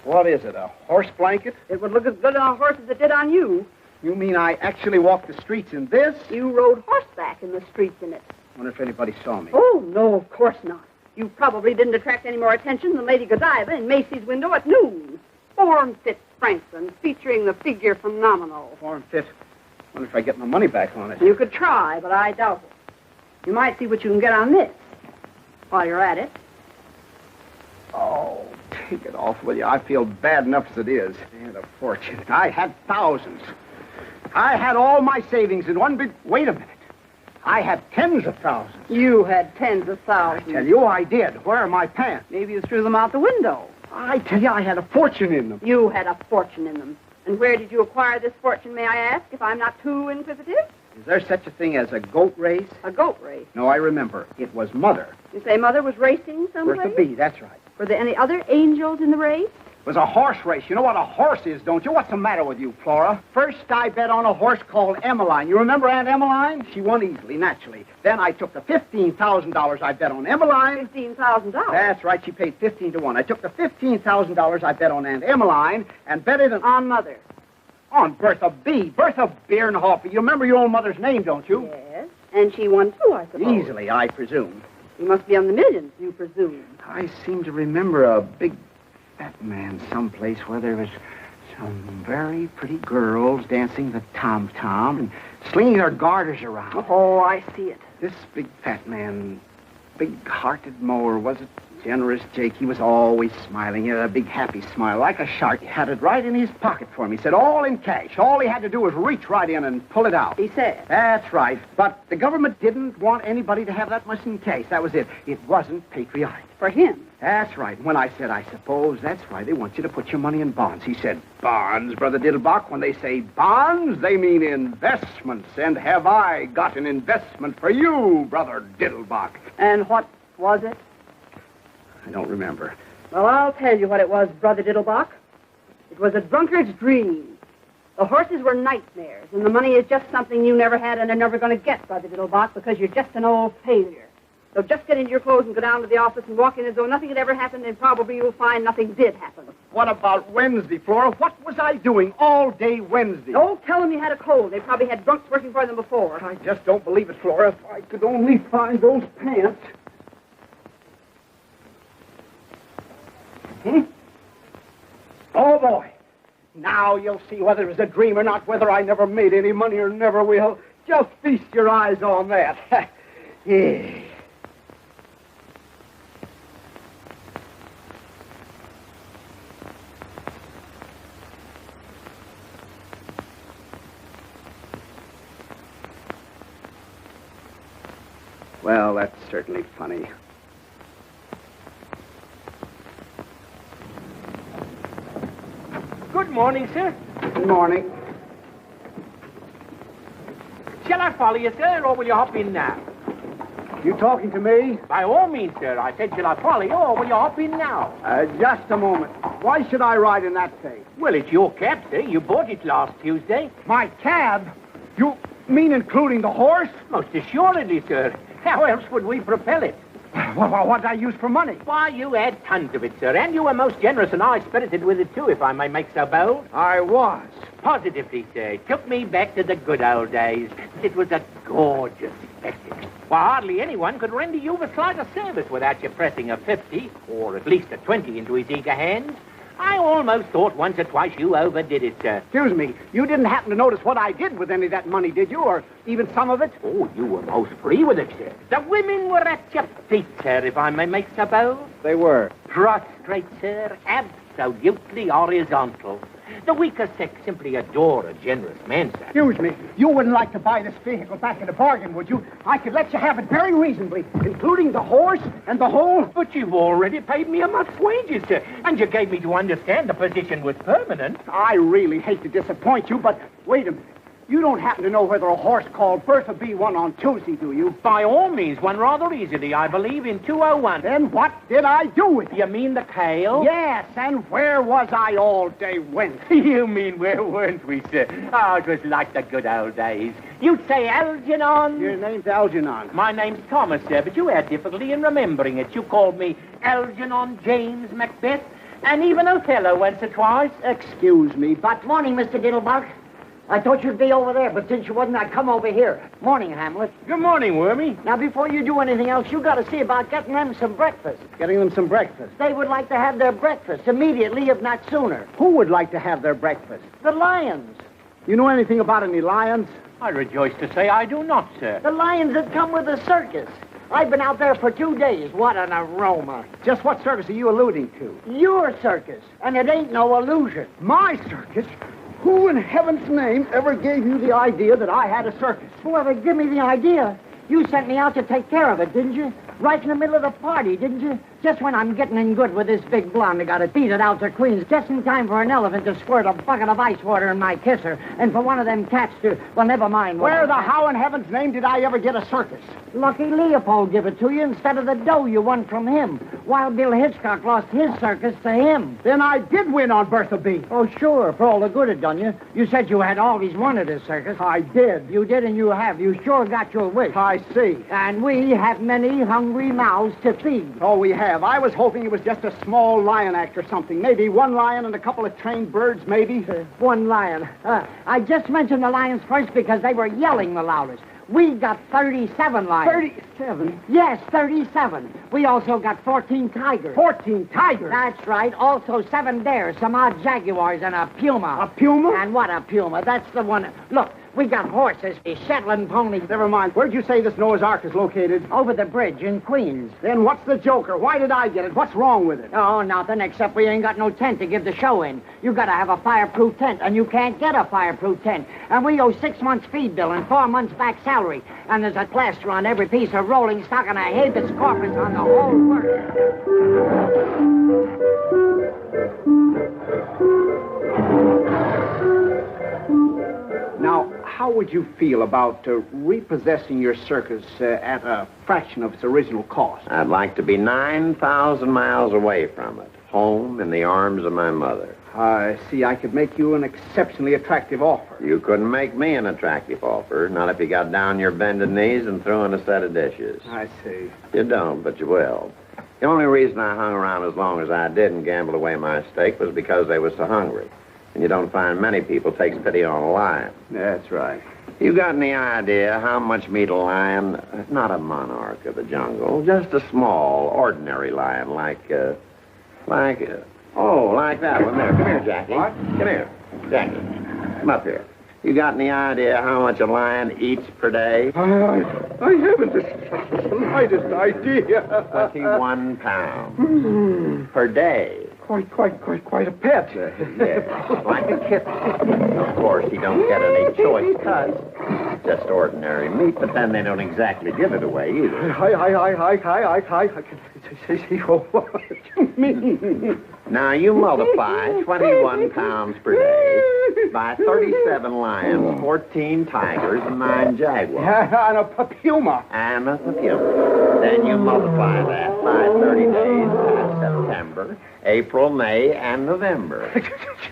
What is it, a horse blanket? It would look as good on a horse as it did on you. You mean I actually walked the streets in this? You rode horseback in the streets in it. Wonder if anybody saw me. Oh, no, of course not. You probably didn't attract any more attention than Lady Godiva in Macy's window at noon. Form-fit Franklin, featuring the figure phenomenal. Form-fit? Wonder if I get my money back on it. You could try, but I doubt it. You might see what you can get on this while you're at it. Oh, take it off, will you? I feel bad enough as it is. And a fortune. I had thousands. I had all my savings in one big... Wait a minute. I had tens of thousands. You had tens of thousands. I tell you, I did. Where are my pants? Maybe you threw them out the window. I tell you, I had a fortune in them. You had a fortune in them. And where did you acquire this fortune, may I ask, if I'm not too inquisitive? Is there such a thing as a goat race? A goat race? No, I remember. It was Mother. You say Mother was racing someplace? Bertha B., that's right. Were there any other angels in the race? It was a horse race. You know what a horse is, don't you? What's the matter with you, Flora? First, I bet on a horse called Emmeline. You remember Aunt Emmeline? She won easily, naturally. Then I took the $15,000 I bet on Emmeline. $15,000? That's right. She paid 15 to 1. I took the $15,000 I bet on Aunt Emmeline and bet it on Mother. On Bertha B. Bertha Bierhofer. You remember your old mother's name, don't you? Yes. And she won, too, I suppose. Easily, I presume. You must be on the millions, you presume. I seem to remember a big fat man someplace where there was some very pretty girls dancing the tom-tom and slinging their garters around. Oh, I see it. This big fat man, big-hearted mower, was it? Generous Jake. He was always smiling. He had a big, happy smile, like a shark. He had it right in his pocket for me. He said, all in cash. All he had to do was reach right in and pull it out. He said? That's right. But the government didn't want anybody to have that much in cash. That was it. It wasn't patriotic. For him? That's right. When I said, I suppose that's why they want you to put your money in bonds. He said, bonds, Brother Diddlebock. When they say bonds, they mean investments. And have I got an investment for you, Brother Diddlebock? And what was it? I don't remember. Well, I'll tell you what it was, Brother Diddlebock. It was a drunkard's dream. The horses were nightmares, and the money is just something you never had and are never going to get, Brother Diddlebock, because you're just an old failure. So just get into your clothes and go down to the office and walk in as though nothing had ever happened, and probably you'll find nothing did happen. What about Wednesday, Flora? What was I doing all day Wednesday? Don't tell them you had a cold. They probably had drunks working for them before. I just don't believe it, Flora. If I could only find those pants. Oh, boy. Now you'll see whether it was a dream or not, whether I never made any money or never will. Just feast your eyes on that. Yeah. Well, that's certainly funny. Good morning, sir. Good morning. Shall I follow you, sir, or will you hop in now? You talking to me? By all means, sir. I said, shall I follow you, or will you hop in now? Just a moment. Why should I ride in that thing? Well, it's your cab, sir. You bought it last Tuesday. My cab? You mean including the horse? Most assuredly, sir. How else would we propel it? What did I use for money? Why, you had tons of it, sir, and you were most generous and high-spirited with it, too, if I may make so bold. I was. Positively, sir. It took me back to the good old days. It was a gorgeous spectacle. Why, hardly anyone could render you the slightest service without you pressing a 50, or at least a 20 into his eager hands. I almost thought once or twice you overdid it, sir. Excuse me, you didn't happen to notice what I did with any of that money, did you? Or even some of it? Oh, you were most free with it, sir. The women were at your feet, sir, if I may make so bold. They were. Prostrate, sir, absolutely horizontal. The weaker sex simply adore a generous man, sir. Excuse me, you wouldn't like to buy this vehicle back in a bargain, would you? I could let you have it very reasonably, including the horse and the whole... But you've already paid me a month's wages, sir, and you gave me to understand the position was permanent. I really hate to disappoint you, but wait a minute. You don't happen to know whether a horse called Bertha B won on Tuesday, do you? By all means, won rather easily, I believe, in 201. Then what did I do with it? You mean the tail? Yes, and where was I all day Wednesday? You mean where weren't we, sir? Oh, it was like the good old days. You'd say Algernon. Your name's Algernon. My name's Thomas, sir, but you had difficulty in remembering it. You called me Algernon James Macbeth, and even Othello once or twice. Excuse me, but... Morning, Mr. Diddlebock. I thought you'd be over there, but since you wasn't, I come over here. Morning, Hamlet. Good morning, Wormy. Now, before you do anything else, you got to see about getting them some breakfast. Getting them some breakfast. They would like to have their breakfast immediately, if not sooner. Who would like to have their breakfast? The lions. You know anything about any lions? I rejoice to say I do not, sir. The lions that come with the circus. I've been out there for 2 days. What an aroma. Just what circus are you alluding to? Your circus. And it ain't no illusion. My circus? Who in heaven's name ever gave you the idea that I had a circus? Whoever gave me the idea? You sent me out to take care of it, didn't you? Right in the middle of the party, didn't you? Just when I'm getting in good with this big blonde that got it beat it out to Queens, just in time for an elephant to squirt a bucket of ice water in my kisser, and for one of them cats to... Well, never mind. Where the how in heaven's name did I ever get a circus? Lucky Leopold give it to you instead of the dough you won from him. Wild Bill Hitchcock lost his circus to him. Then I did win on Bertha B. Oh, sure, for all the good it done you. You said you had always wanted a circus. I did. You did and you have. You sure got your wish. I see. And we have many hungry mouths to feed. Oh, we have. I was hoping it was just a small lion act or something. Maybe one lion and a couple of trained birds, maybe. One lion. I just mentioned the lions first because they were yelling the loudest. We got 37 lions. 37? Yes, 37. We also got 14 tigers. 14 tigers? That's right. Also 7 bears, some odd jaguars, and a puma. A puma? And what a puma. That's the one. Look, we got horses, Shetland ponies. Never mind. Where'd you say this Noah's Ark is located? Over the bridge in Queens. Then what's the joker? Why did I get it? What's wrong with it? Oh, nothing, except we ain't got no tent to give the show in. You gotta have a fireproof tent, and you can't get a fireproof tent. And we owe 6 months feed bill and 4 months back salary. And there's a plaster on every piece of rolling stock and a habeas corpus on the whole work. Now, how would you feel about repossessing your circus at a fraction of its original cost? I'd like to be 9,000 miles away from it, home in the arms of my mother. I see. I could make you an exceptionally attractive offer. You couldn't make me an attractive offer, not if you got down your bended knees and threw in a set of dishes. I see. You don't, but you will. The only reason I hung around as long as I did and gambled away my stake was because they was so hungry. And you don't find many people takes pity on a lion. That's right. You got any idea how much meat a lion, not a monarch of the jungle, just a small, ordinary lion like that one there. Come here, Jackie. What? Come here. Jackie, come up here. You got any idea how much a lion eats per day? I haven't the slightest idea. 21 pounds per day. Quite a pet. Yeah, like a kitten. Of course, he don't get any choice cuts. Just ordinary meat, but then they don't exactly give it away either. I see what you mean. Now, you multiply 21 pounds per day by 37 lions, 14 tigers, and 9 jaguars. And a puma. And a puma. Then you multiply that by 30 days by September, April, May, and November.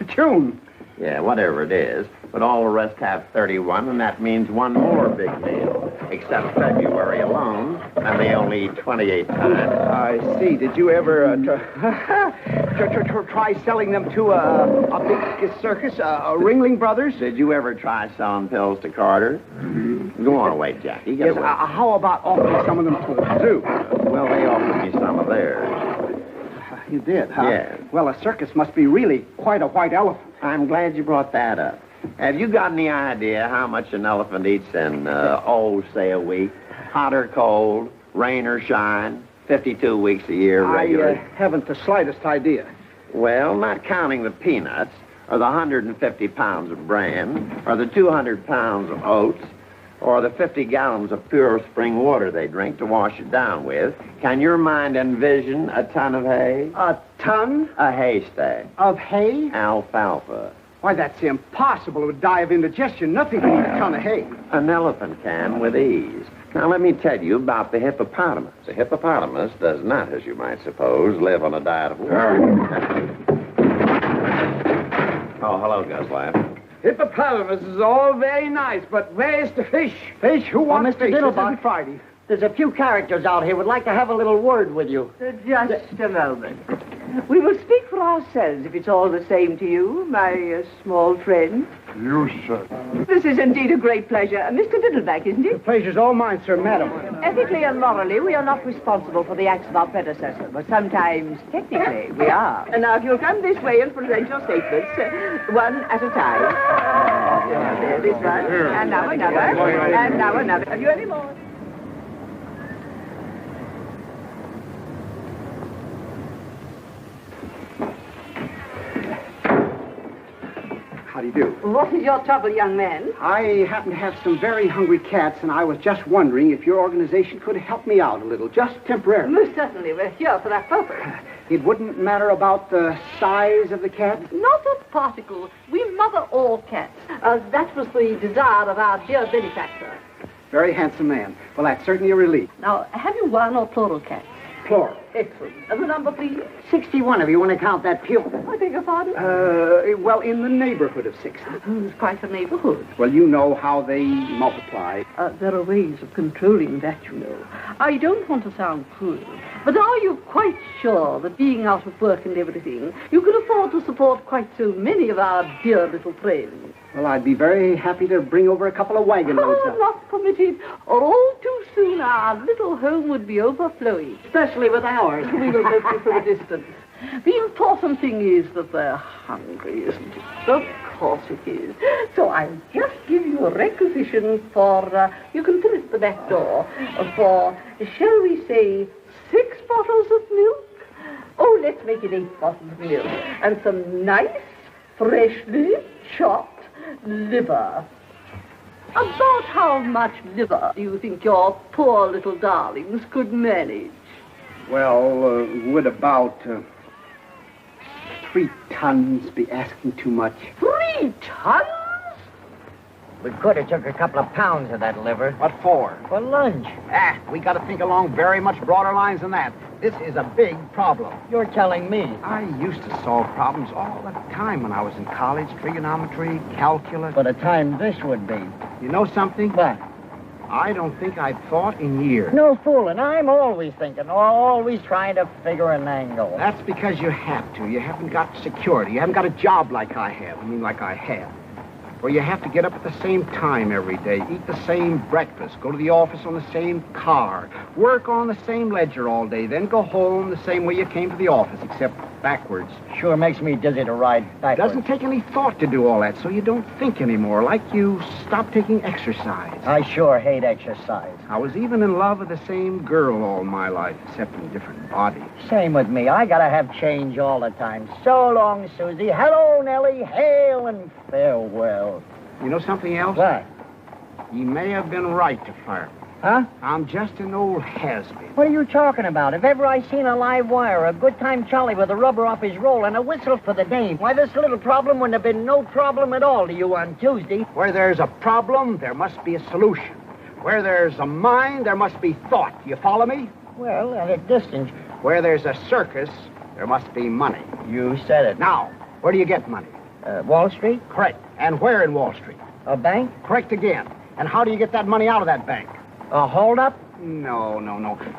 June. Yeah, whatever it is. But all the rest have 31, and that means one more big meal. Except February alone, and they only eat 28 times. I see. Did you ever try selling them to a big circus, Ringling Brothers? Did you ever try selling pills to Carter? Go on away, Jackie. Yes, how about offering some of them to the zoo? Well, they offered me some of theirs. You did, huh? Yeah. Well, a circus must be really quite a white elephant. I'm glad you brought that up. Have you got any idea how much an elephant eats in, say a week? Hot or cold, rain or shine, 52 weeks a year regular? I haven't the slightest idea. Well, not counting the peanuts, or the 150 pounds of bran, or the 200 pounds of oats, or the 50 gallons of pure spring water they drink to wash it down with, can your mind envision a ton of hay? A ton? A haystack. Of hay? Alfalfa. Why, that's impossible. It would die of indigestion. Nothing can eat a ton of hay. An elephant can with ease. Now, let me tell you about the hippopotamus. The hippopotamus does not, as you might suppose, live on a diet of water. Oh, hello, Guslav. Hippopotamus is all very nice, but where's the fish? Fish? Who wants Mr. fish? Diddlebock. This isn't Friday. There's a few characters out here would like to have a little word with you. Just a moment. We will speak for ourselves, if it's all the same to you, my small friend. You, sir. This is indeed a great pleasure. Mr. Diddleback, isn't The it? pleasure's all mine, sir, madam. Ethically and morally, we are not responsible for the acts of our predecessor, but sometimes, technically, we are. And now, if you'll come this way and present your statements, one at a time. There, this one, and now another, and now another. Have you any more? How do you do? What is your trouble, young man? I happen to have some very hungry cats, and I was just wondering if your organization could help me out a little, just temporarily. Most certainly, we're here for that purpose. It wouldn't matter about the size of the cat? Not a particle. We mother all cats. That was the desire of our dear benefactor. Very handsome man. Well, that's certainly a relief. Now, have you one or plural cats? Plural. Excellent. And the number, please? 61, if you want to count that pew. I beg your pardon? Well, in the neighborhood of 60. It's quite a neighborhood. Well, you know how they multiply. There are ways of controlling that, you know. I don't want to sound cruel, but are you quite sure that being out of work and everything, you can afford to support quite so many of our dear little friends? Well, I'd be very happy to bring over a couple of wagon loads. Not permitted, or all too soon our little home would be overflowing. Especially with ours. We will help you from a distance. The important thing is that they're hungry, isn't it? Of course it is. So I'll just give you a requisition for, you can fill it at the back door, for, shall we say, 6 bottles of milk? Oh, let's make it 8 bottles of milk. And some nice, freshly chopped liver. About how much liver do you think your poor little darlings could manage? Well, would about 3 tons be asking too much? 3 tons? We could have took a couple of pounds of that liver. What for? For lunch. We got to think along very much broader lines than that. This is a big problem. You're telling me. I used to solve problems all the time when I was in college. Trigonometry, calculus. What a time this would be. You know something? What? I don't think I've thought in years. No fooling. I'm always thinking, always trying to figure an angle. That's because you have to. You haven't got security. You haven't got a job like I have. Like I have. Where you have to get up at the same time every day, eat the same breakfast, go to the office on the same car, work on the same ledger all day, then go home the same way you came to the office, except backwards. Sure makes me dizzy to ride backwards. Doesn't take any thought to do all that, so you don't think anymore, like you stop taking exercise. I sure hate exercise. I was even in love with the same girl all my life, except in different bodies. Same with me. I gotta have change all the time. So long, Susie. Hello, Nellie. Hail and farewell. You know something else? What? He may have been right to fire me. Huh? I'm just an old has-been. What are you talking about? If ever I seen a live wire, a good-time Charlie with a rubber off his roll and a whistle for the dame, why, this little problem wouldn't have been no problem at all to you on Tuesday. Where there's a problem, there must be a solution. Where there's a mind, there must be thought. You follow me? Well, at a distance. Where there's a circus, there must be money. You said it. Now, where do you get money? Wall Street? Correct. And where in Wall Street? A bank? Correct again. And how do you get that money out of that bank? A hold-up? No.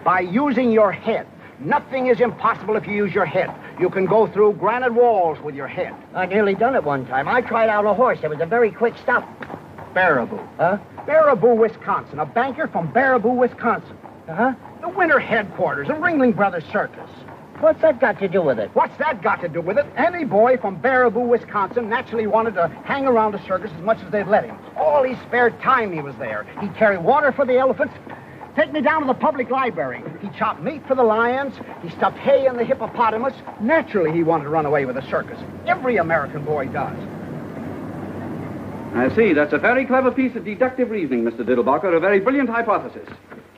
By using your head. Nothing is impossible if you use your head. You can go through granite walls with your head. I nearly done it one time. I tried out a horse. It was a very quick stop. Baraboo. Huh? Baraboo, Wisconsin. A banker from Baraboo, Wisconsin. Uh-huh. The winter headquarters of Ringling Brothers Circus. What's that got to do with it? What's that got to do with it? Any boy from Baraboo, Wisconsin naturally wanted to hang around a circus as much as they'd let him. All his spare time he was there. He'd carry water for the elephants, take me down to the public library. He chopped meat for the lions. He stuffed hay in the hippopotamus. Naturally, he wanted to run away with the circus. Every American boy does. I see. That's a very clever piece of deductive reasoning, Mr. Diddleback, a very brilliant hypothesis.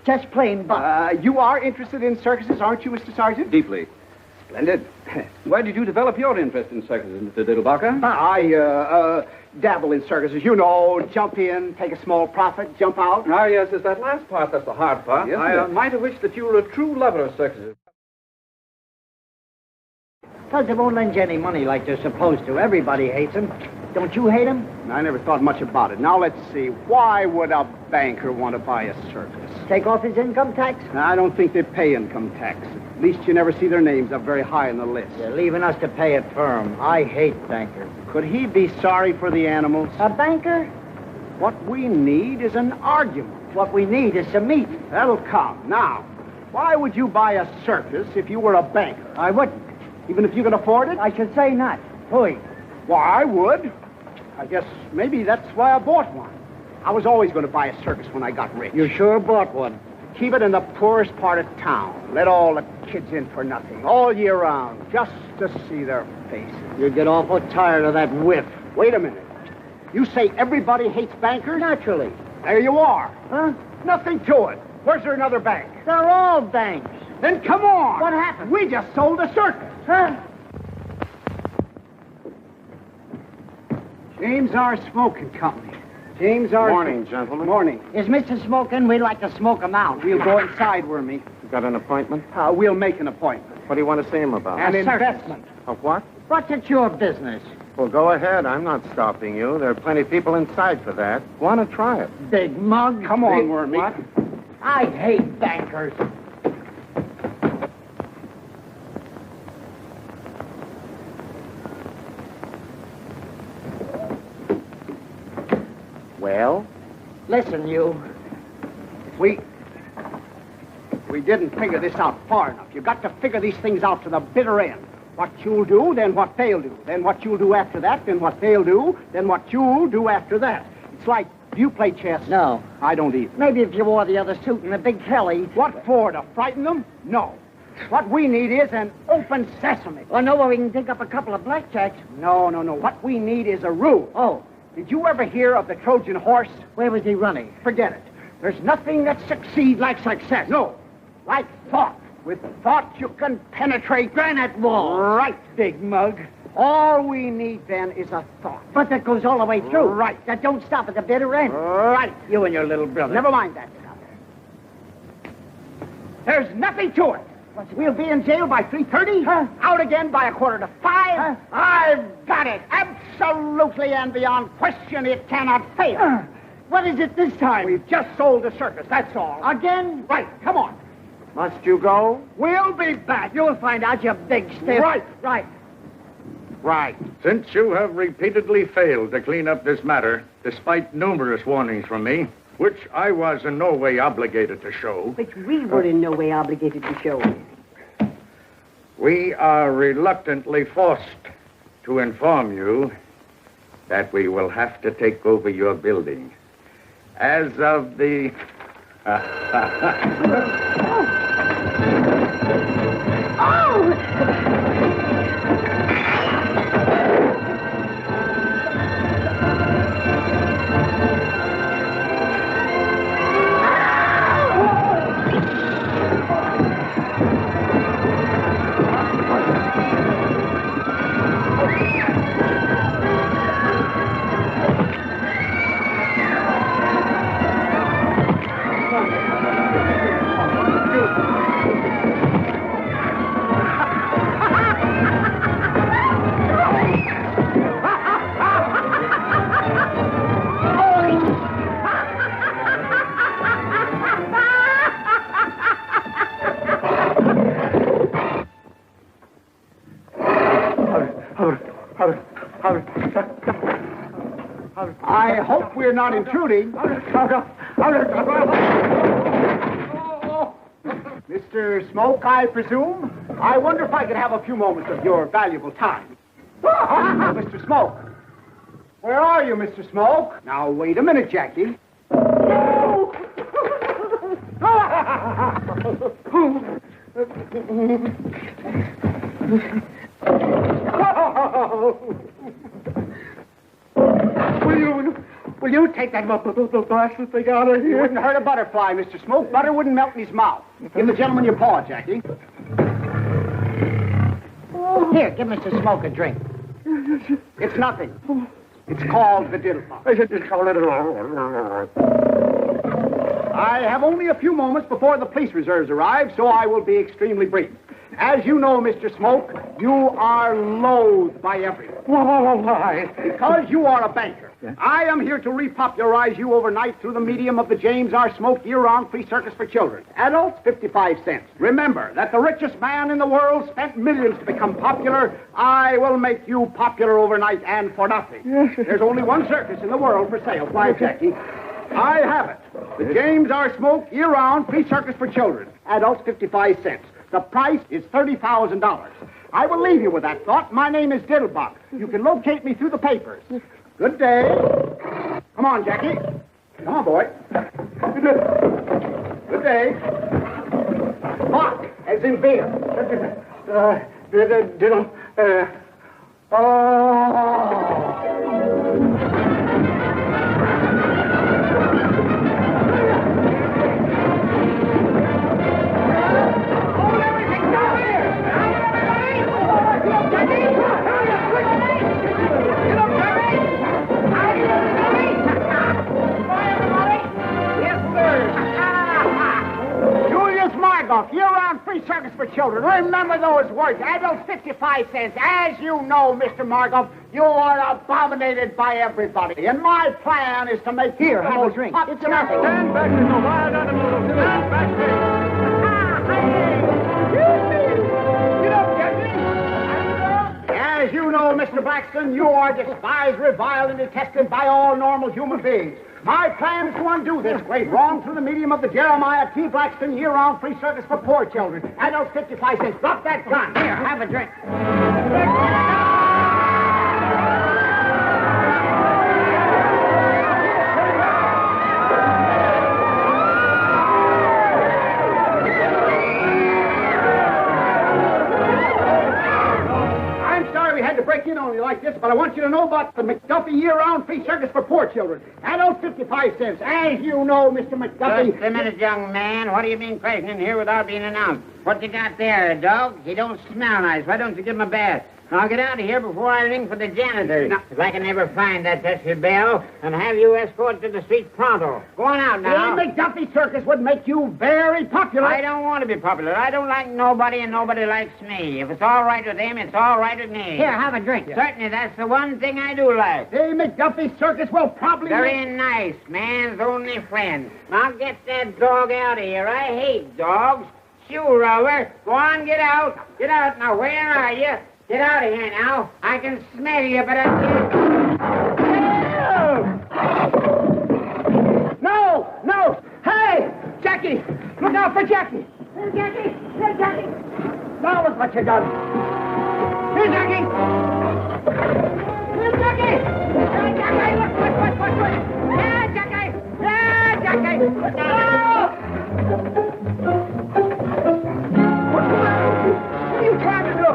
Just plain buck. You are interested in circuses, aren't you, Mr. Sergeant? Deeply. Splendid. Why did you develop your interest in circuses, Mr. Diddlebacher? I dabble in circuses. You know, jump in, take a small profit, jump out. Ah, yes, it's that last part that's the hard part. Yes, I might have wished that you were a true lover of circuses. Because they won't lend you any money like they're supposed to. Everybody hates them. Don't you hate them? I never thought much about it. Now, let's see. Why would a banker want to buy a circus? Take off his income tax? I don't think they pay income tax. At least you never see their names up very high on the list. You're leaving us to pay it for him. I hate bankers. Could he be sorry for the animals? A banker? What we need is an argument. What we need is some meat. That'll come. Now, why would you buy a circus if you were a banker? I wouldn't. Even if you can afford it? I should say not. Why? Why, I would. I guess maybe that's why I bought one. I was always going to buy a circus when I got rich. You sure bought one? Keep it in the poorest part of town. Let all the kids in for nothing, all year round, just to see their faces. You get awful tired of that whiff. Wait a minute. You say everybody hates bankers? Naturally. There you are. Huh? Nothing to it. Where's there another bank? They're all banks. Then come on. What happened? We just sold a circus. Huh? James R. Smoking Company. James R. Morning, gentlemen. Morning. Is Mr. Smoking? We'd like to smoke him out. We'll go inside, Wormy. You got an appointment? We'll make an appointment. What do you want to see him about? An circus. investment. Of what? What's it your business? Well, go ahead. I'm not stopping you. There are plenty of people inside for that. Want to try it? Big mug. Come on, Wormy. What? I hate bankers. Well? Listen, you. We didn't figure this out far enough. You got to figure these things out to the bitter end. What you'll do, then what they'll do. Then what you'll do after that, then what they'll do, then what you'll do after that. It's like, do you play chess? No. I don't either. Maybe if you wore the other suit and a big Kelly. What for, to frighten them? No. What we need is an open sesame. Or know where we can dig up a couple of blackjacks. No. What we need is a rule. Oh. Did you ever hear of the Trojan horse? Where was he running? Forget it. There's nothing that succeeds like success. No. Like thought. With thought, you can penetrate granite walls. Right, big mug. All we need, then, is a thought. But that goes all the way through. Right. That don't stop at the bitter end. Right. You and your little brother. Never mind that stuff. There's nothing to it. We'll be in jail by 3:30. Huh? Out again by 4:45. Huh? I've got it. Absolutely and beyond question, it cannot fail. What is it this time? We've just sold the circus, that's all. Again? Right, come on. Must you go? We'll be back. You'll find out, you big stiff. Right. Right. Since you have repeatedly failed to clean up this matter, despite numerous warnings from me, which I was in no way obligated to show, Which we were in no way obligated to show. we are reluctantly forced to inform you that we will have to take over your building. As of the... I hope we're not intruding. Mr. Smoke, I presume? I wonder if I could have a few moments of your valuable time. Mr. Smoke. Where are you, Mr. Smoke? Now, wait a minute, Jackie. Will you take that bastard thing out of here? You wouldn't hurt a butterfly, Mr. Smoke. Butter wouldn't melt in his mouth. Give the gentleman your paw, Jackie. Here, give Mr. Smoke a drink. It's nothing. It's called the Diddlebock. I have only a few moments before the police reserves arrive, so I will be extremely brief. As you know, Mr. Smoke, you are loathed by everyone. Why? Because you are a banker. Yeah. I am here to repopularize you overnight through the medium of the James R. Smoke year-round free circus for children. Adults, 55 cents. Remember that the richest man in the world spent millions to become popular. I will make you popular overnight and for nothing. Yes. There's only one circus in the world for sale. Fly, Jackie. I have it. The James R. Smoke year-round free circus for children. Adults, 55 cents. The price is $30,000. I will leave you with that thought. My name is Diddlebock. You can locate me through the papers. Good day. Come on, Jackie. Come on, boy. Good day. Bock, as in beer. Diddle. Year-round free circus for children. Remember those words. Adults, 55 cents. As you know, Mr. Margoff, you are abominated by everybody. And my plan is to make Here, have a drink. It's nothing. Stand back, Mr. Wild Animal. Stand back, You don't get me. As you know, Mr. Blackstone, you are despised, reviled, and detested by all normal human beings. My plan is to undo this great wrong through the medium of the Jeremiah T. Blackstone year-round free circus for poor children. Adults, 55 cents. Drop that gun. Here, have a drink. Break in on you like this, but I want you to know about the McDuffie year-round free circus for poor children. Adults, 55 cents. As you know, Mr. McDuffie... Just a minute, young man. What do you mean crashing in here without being announced? What you got there, a dog? He don't smell nice. Why don't you give him a bath? Now, get out of here before I ring for the janitor. Now, if I can ever find that pesky bell and have you escorted to the street pronto. Go on out now. The McDuffie circus would make you very popular. I don't want to be popular. I don't like nobody, and nobody likes me. If it's all right with him, it's all right with me. Here, have a drink. Yeah. Certainly, that's the one thing I do like. The McDuffie circus will probably... Very nice. Man's only friend. Now, get that dog out of here. I hate dogs. Shoe rower. Go on, get out. Get out. Now, where are you? Get out of here now. I can smell you, but I can't... No! Hey! Jackie! Look out for Jackie! Hey, Jackie! Hey, Jackie! Now look what you done! Here, Jackie! Hey, Jackie! Hey, Jackie! Look! Hey, Jackie! Hey, Jackie! No! What's the matter with you? What are you trying to do?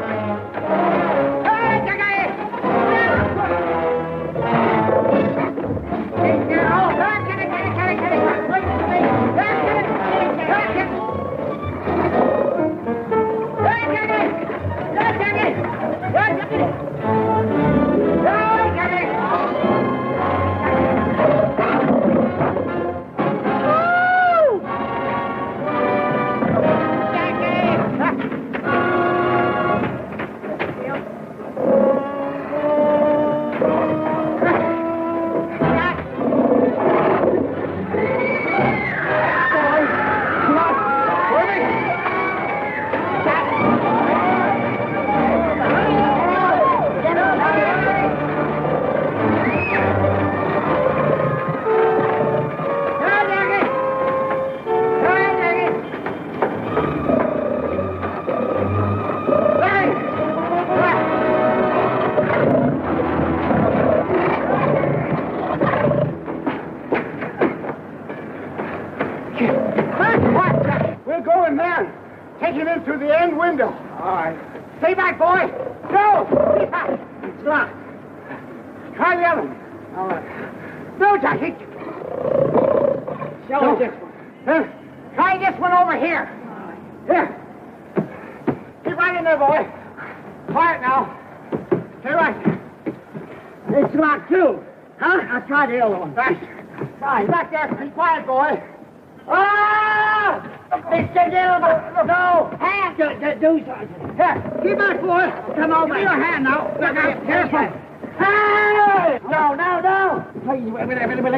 Take him in through the end window. All right. Stay back, boy. No! Stay back. It's locked. Try the other one. All right. No, Jackie. Show this one. Try this one over here. All right. Here. Keep right in there, boy. Quiet now. Stay right. It's locked, too. Huh? I'll try the other one. Right. Try. Back there. Be quiet, boy. Ah! Mr. Diddlebock! No! Hand! Do something. Here, keep back, boy. Come over. Give me your hand now. Look out. Careful. Hey! No. Please, wait.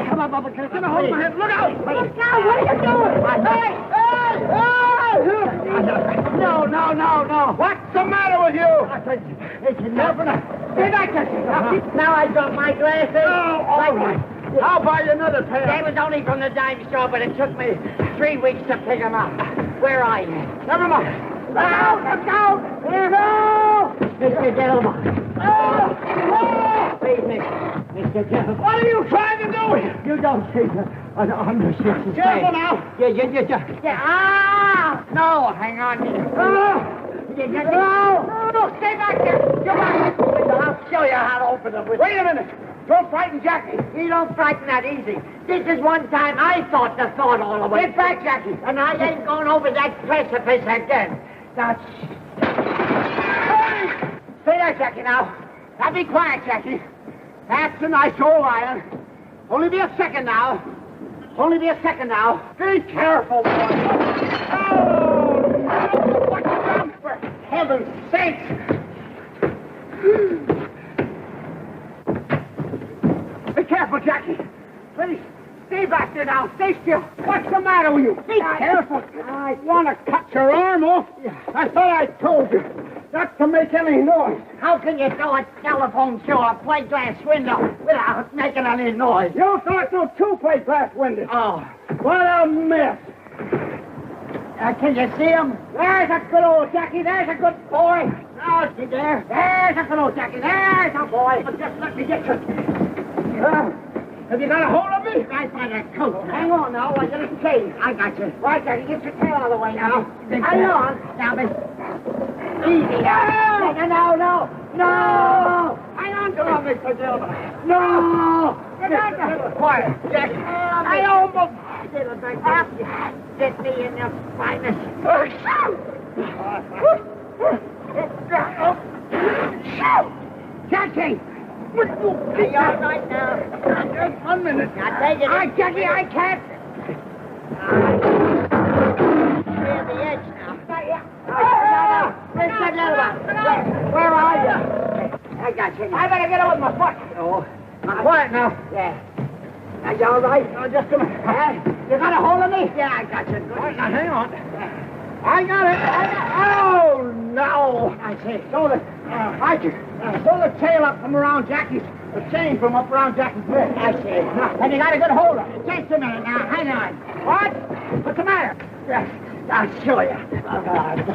Come on, Bubba. Get a hold of my head. Look out! Look out! What are you doing? Hey! No. What's the matter with you? It's enough. Stay back there. Now I got my glasses. Oh, all right. I'll buy you another pair. They was only from the dime store, but it took me 3 weeks to pick them up. Where are you? Never mind. Let's go! Here go! Mr. Diddlebock. Please, Mr. Diddlebock. What are you trying to do? You don't see I'm the shit's Careful now. Yeah. Ah! No, hang on. No, stay back there. Get back. I'll show you how to open them. Wait a minute. Don't frighten Jackie. He don't frighten that easy. This is one time I thought the thought all the way. Get back, Jackie. And I ain't going over that precipice again. Now, Hey! Stay there, Jackie, now. Now be quiet, Jackie. That's a nice old iron. Only be a second now. Be careful, boy. Oh, no. What you done? For heaven's sake. Be careful, Jackie. Please, stay back there now. Stay still. What's the matter with you? Be careful. I want to cut your arm off. I thought I told you not to make any noise. how can you throw a telephone through a plate glass window without making any noise? You thought through 2 plate glass windows. Oh, What a mess. can you see him? There's a good old Jackie. There's a good boy. Now, see there? There's a good old Jackie. There's a boy. But just let me get you. Have you got a hold of me? Right by the coat. Hang on now. I got a chain. I got you. Right, Jackie. Get your tail out of the way now. Hang on. Now, miss. Easy now. No. Hang on to him, Mr. Diddlebock. No. Get back there. Quiet, Jackie. I almost... Get me in the finest. Jackie! Are you all right now? Just 1 minute. Now, take it. Jackie, I can't. Near the edge now. Mr. Diddlebock, where are you? I got you. I better get it with my foot. Oh, Quiet now. yeah. Are you all right? Oh, just a minute. You got a hold of me? Yeah, I got you. Good. All right, now, hang on. I got it. Oh, no. I see. So the tail up from around Jackie's, the chain from up around Jackie's neck. I see. And you got a good hold of it. Just a minute now. Hang on. What? What's the matter? I'll show you.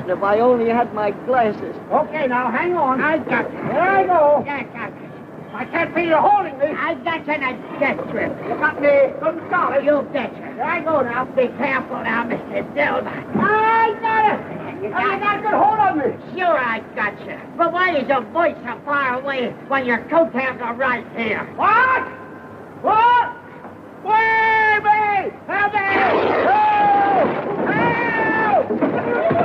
If I only had my glasses. Okay, now, hang on. I got you. There I go. Yeah, I got you. I can't feel you holding me. I got you in a death grip. You got me good and solid. You betcha. There I go now. Be careful now, Mr. Diddlebock. I got it. You got a good hold on me. Sure, I got you. But why is your voice so far away when your coattails are right here? What? What? Wormy! Help me! Help!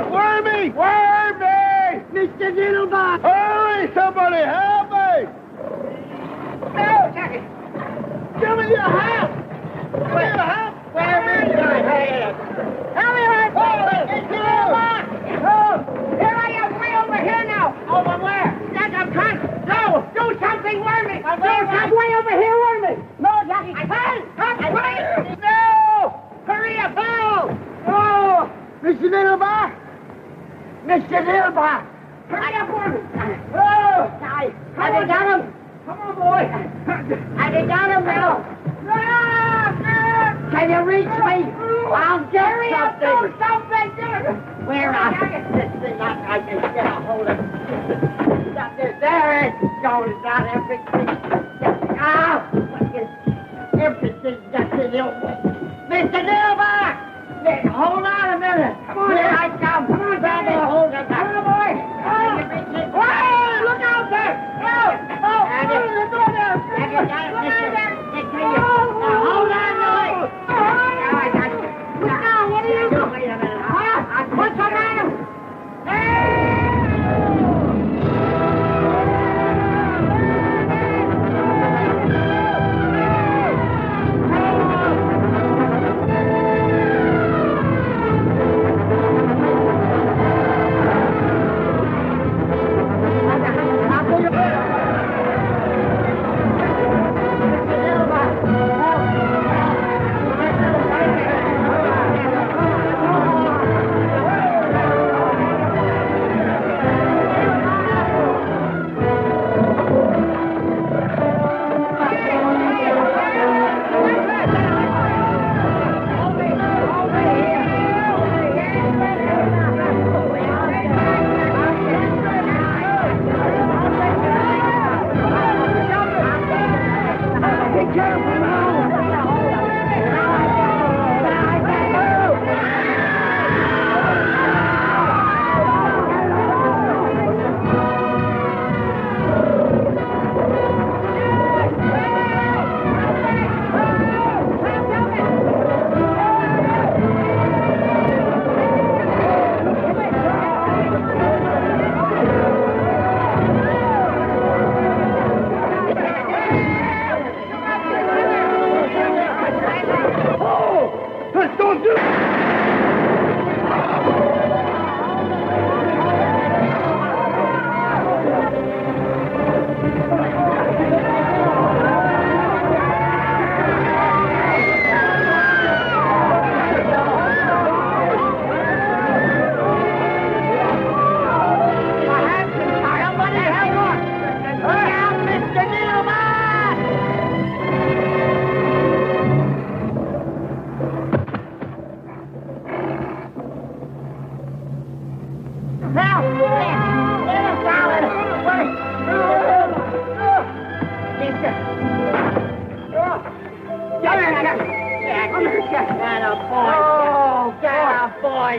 Wormy! Wormy! Mr. Diddlebock! Hurry, somebody, help me! No, Jackie! Give me your hand! Give me your hand! Where is your hand? Help me, Mr. Diddlebock! No! Here I am, way over here now! Over where? That's a cunt! No! Do something, Wormy! Do something way over here, Wormy! No, Jackie! Hey! No! Hurry up! No! No! Mr. Diddlebock! Mr. Diddlebock! Hurry up, Wormy! Oh! Have you got him? Come on, boy! Have you got him now? Can you reach me? I'll get something. Where are you? This thing I can get a hold of. There it goes. Not everything. Everything that's in the Mr. Diddlebock! Hold on a minute. Come on, here I come. Come on, grab a hold of that. Come on, boy! Hey, look out there! Have you got it, mister? Now hold on to it. Now I got you. Now, what are you doing? Wait a minute. What's the matter?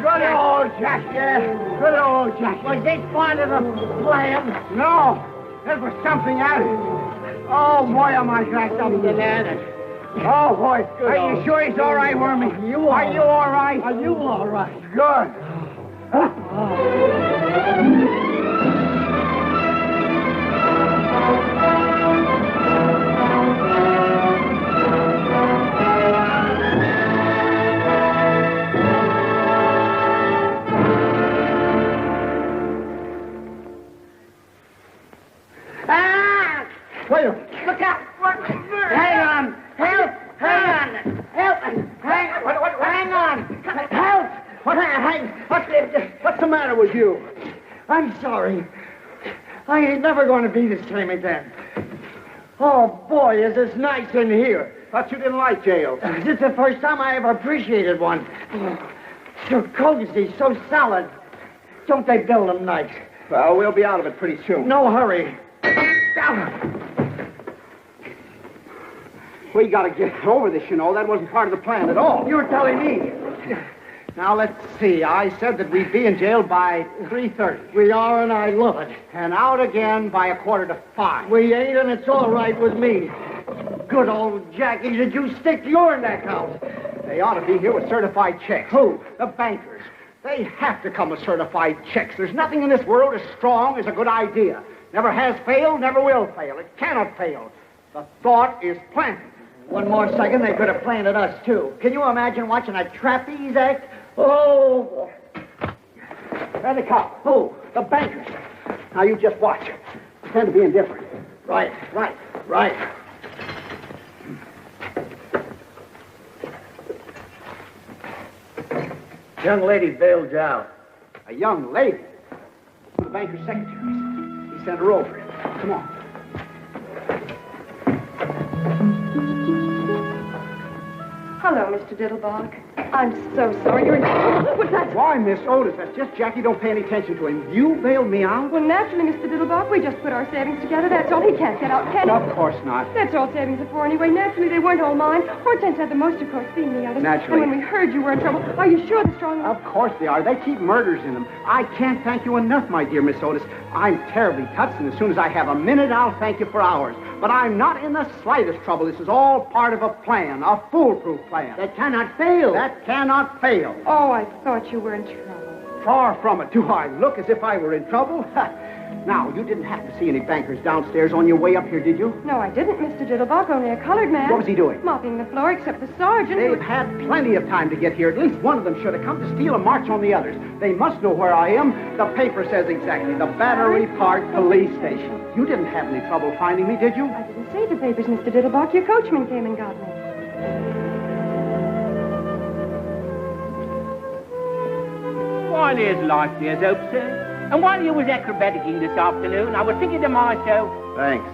right, Good Jack. old Jack, yeah. Good old Jack. Was this part of the plan? No, there was something else. Oh, boy, am I cracked up. Oh, boy. Are you sure he's all right, Wormy? Are you all right? Are you all right? Good. Wait a minute. Look out! Hang on! Help! Hang on! Help! Hang on! Help! What's the matter with you? I'm sorry. I ain't never going to be the same again. Oh, boy, is this nice in here. Thought you didn't like jail. This is the first time I ever appreciated one. So cozy, so solid. Don't they build them nice? Well, we'll be out of it pretty soon. No hurry. We gotta get over this, you know. That wasn't part of the plan at all. You're telling me. Now, let's see. I said that we'd be in jail by 3:30. We are, and I love it. And out again by 4:45. We ain't, and it's all right with me. Good old Jackie, did you stick your neck out? They ought to be here with certified checks. Who? The bankers. They have to come with certified checks. There's nothing in this world as strong as a good idea. Never has failed, never will fail. It cannot fail. The thought is planted. One more second, they could have planted us, too. Can you imagine watching a trapeze act? Oh, There they come. Who? The bankers. Now, you just watch. Pretend to be indifferent. right. Young lady bailed you out. A young lady. The banker's secretary. He sent her over. Come on. Hello, Mr. Diddlebock. I'm so sorry. You're in trouble. What's that? Why, Miss Otis? That's just Jackie. Don't pay any attention to him. You bailed me out? Well, naturally, Mr. Diddlebock. We just put our savings together. That's all. He can't get out, can he? Of course not. That's all savings are for anyway. Naturally, they weren't all mine. Hortense had the most, of course, being the others. Naturally. And when we heard you were in trouble, are you sure the strong... Of course they are. They keep murders in them. I can't thank you enough, my dear Miss Otis. I'm terribly touched, and as soon as I have a minute, I'll thank you for hours. But I'm not in the slightest trouble. This is all part of a plan, a foolproof plan. That cannot fail. That cannot fail. Oh, I thought you were in trouble. Far from it. Do I look as if I were in trouble? Now, you didn't happen to see any bankers downstairs on your way up here, did you? No, I didn't, Mr. Diddlebock. Only a colored man. What was he doing? Mopping the floor, except the sergeant. They've had plenty of time to get here. At least one of them should have come to steal and march on the others. They must know where I am. The paper says exactly. The Battery Park Police Station. You didn't have any trouble finding me, did you? I didn't see the papers, Mr. Diddlebock. Your coachman came and got me. Why, there's life, there's hope, sir. And while you was acrobaticking this afternoon, I was thinking to myself... Thanks.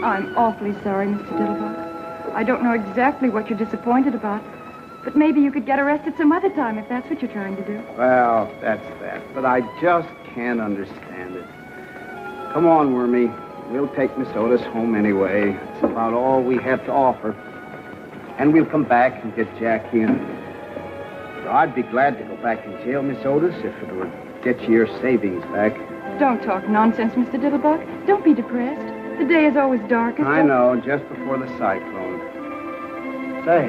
I'm awfully sorry, Mr. Diddlebock. I don't know exactly what you're disappointed about, but maybe you could get arrested some other time if that's what you're trying to do. Well, that's that. But I just can't understand it. Come on, Wormy. We'll take Miss Otis home anyway. It's about all we have to offer. And we'll come back and get Jackie in. So I'd be glad to go back in jail, Miss Otis, if it would get you your savings back. Don't talk nonsense, Mr. Diddlebock. Don't be depressed. The day is always darkest. I know, just before the cyclone. Say,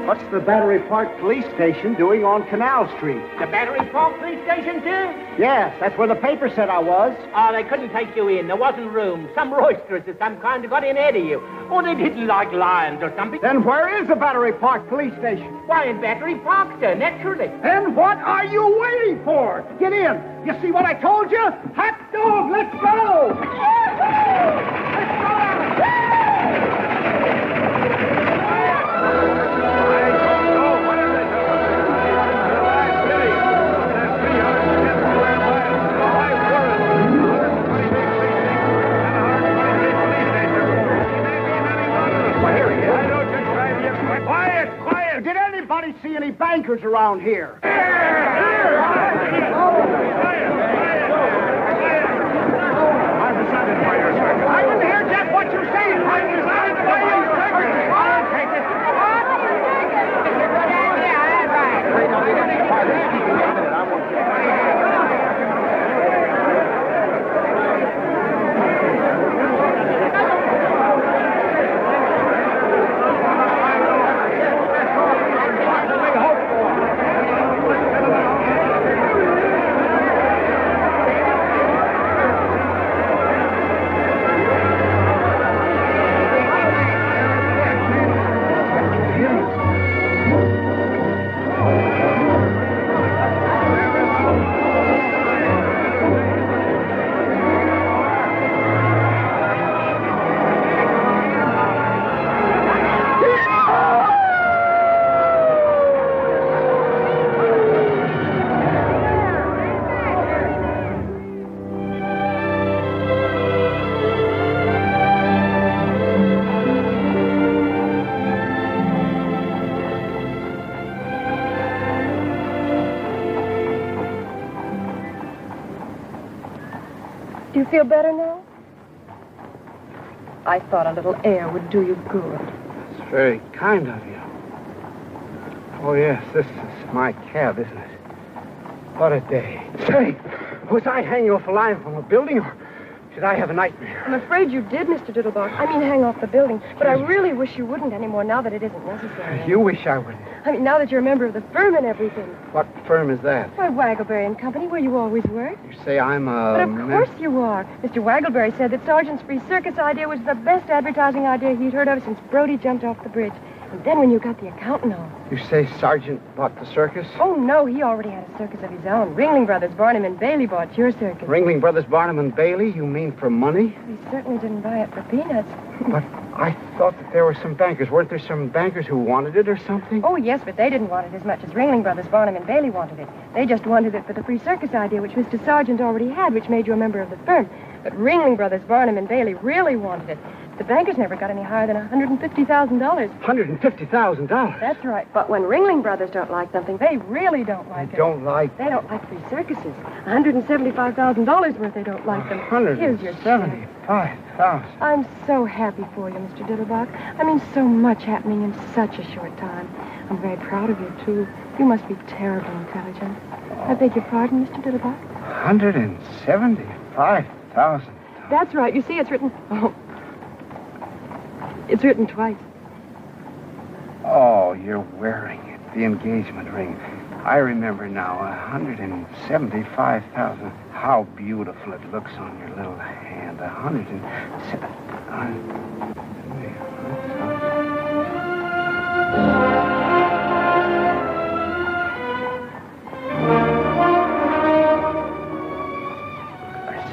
what's the Battery Park Police Station doing on Canal Street? The Battery Park Police Station, too? Yes, that's where the paper said I was. Oh, they couldn't take you in. There wasn't room. Some roisterers of some kind got in ahead of you. Or they didn't like lions or something. Then where is the Battery Park Police Station? Why, in Battery Park, sir, naturally. Then what are you waiting for? Get in. You see what I told you? Hot dog, let's go! Let's go! Quiet! Did anybody see any bankers around here? I didn't hear just what you said. Do you feel better now? I thought a little air would do you good. It's very kind of you. Oh, yes, this is my cab, isn't it? What a day. Say, was I hanging off a line from a building, or did I have a nightmare? I'm afraid you did, Mr. Diddlebock. I mean, hang off the building. But I really wish you wouldn't anymore now that it isn't necessary. You wish I wouldn't. I mean, now that you're a member of the firm and everything. What firm is that? Why, Waggleberry and Company, where you always work. You say I'm a... But of course you are. Mr. Waggleberry said that Sergeant's free circus idea was the best advertising idea he'd heard of since Brody jumped off the bridge. And then when you got the accountant on. You say Sergeant bought the circus? Oh, no, he already had a circus of his own. Ringling Brothers, Barnum and Bailey bought your circus. Ringling Brothers, Barnum and Bailey? You mean for money? He certainly didn't buy it for peanuts. But I thought that there were some bankers. Weren't there some bankers who wanted it or something? Oh, yes, but they didn't want it as much as Ringling Brothers, Barnum and Bailey wanted it. They just wanted it for the free circus idea, which Mr. Sargent already had, which made you a member of the firm. But Ringling Brothers, Barnum and Bailey really wanted it. The bankers never got any higher than $150,000. $150,000? That's right. But when Ringling Brothers don't like something, they really don't like it. Don't like... They don't like free circuses. $175,000 worth they don't like them. Here's your $175,000. I'm so happy for you, Mr. Diddlebock. I mean, so much happening in such a short time. I'm very proud of you, too. You must be terribly intelligent. I beg your pardon, Mr. Diddlebock? $175,000. That's right. You see, it's written... Oh. It's written twice. Oh, you're wearing it. The engagement ring. I remember now. $175,000. How beautiful it looks on your little hand. I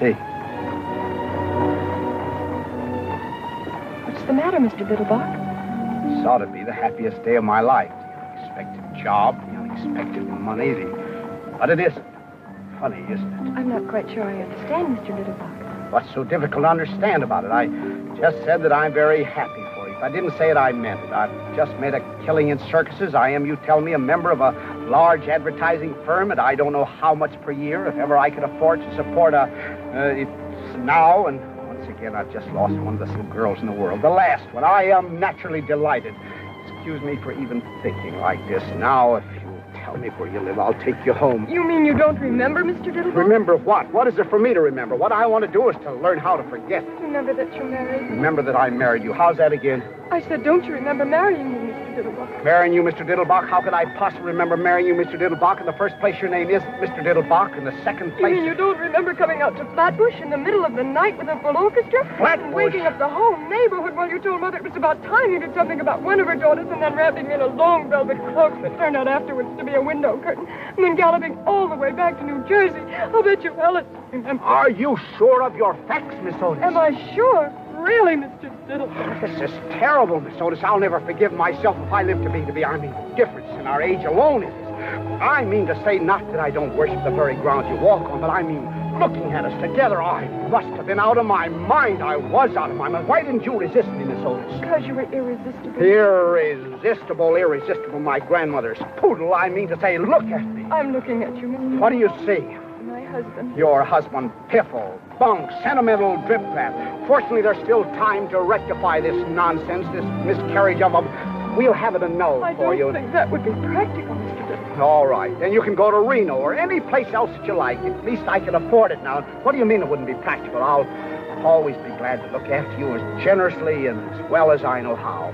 see. What's the matter, Mr. Diddlebock? This ought to be the happiest day of my life. The unexpected job, the unexpected money, But it isn't. Funny, isn't it? I'm not quite sure I understand, Mr. Diddlebock. What's so difficult to understand about it? I just said that I'm very happy for you. If I didn't say it, I meant it. I've just made a killing in circuses. I am, you tell me, a member of a large advertising firm, and I don't know how much per year, if ever I could afford to support it's now, and once again, I've just lost one of the little girls in the world. The last one. I am naturally delighted. Excuse me for even thinking like this. Now, if you tell me where you live, I'll take you home. You mean you don't remember, Mr. Diddlebock? Remember what? What is there for me to remember? What I want to do is to learn how to forget. Remember that you're married? Remember that I married you. How's that again? I said, don't you remember marrying me, Mr. Diddlebock? Marrying you, Mr. Diddlebock? How could I possibly remember marrying you, Mr. Diddlebock? In the first place, your name isn't Mr. Diddlebock. In the second place... You mean you don't remember coming out to Flatbush in the middle of the night with a full orchestra? Flatbush? And waking up the whole neighborhood while you told Mother it was about time you did something about one of her daughters, and then wrapping me in a long velvet cloak that turned out afterwards to be a window curtain, and then galloping all the way back to New Jersey. I'll bet you Alice remember. Are you sure of your facts, Miss Otis? Am I sure? Really, Mr. Diddlebock? This is terrible, Miss Otis. I'll never forgive myself if I live to be. I mean, the difference in our age alone is... I mean to say not that I don't worship the very ground you walk on, but I mean, looking at us together, I must have been out of my mind. I was out of my mind. Why didn't you resist me, Miss Otis? Because you were irresistible. Irresistible, my grandmother's poodle. I mean to say, look at me. I'm looking at you, Mr. What do you see? My husband. Your husband, piffle, bunk, sentimental drip-trap. Fortunately, there's still time to rectify this nonsense, this miscarriage of a... We'll have it annulled for you. I don't think that would be practical, Mr. Diddlebock. All right. Then you can go to Reno or any place else that you like. At least I can afford it now. What do you mean it wouldn't be practical? I'll always be glad to look after you as generously and as well as I know how.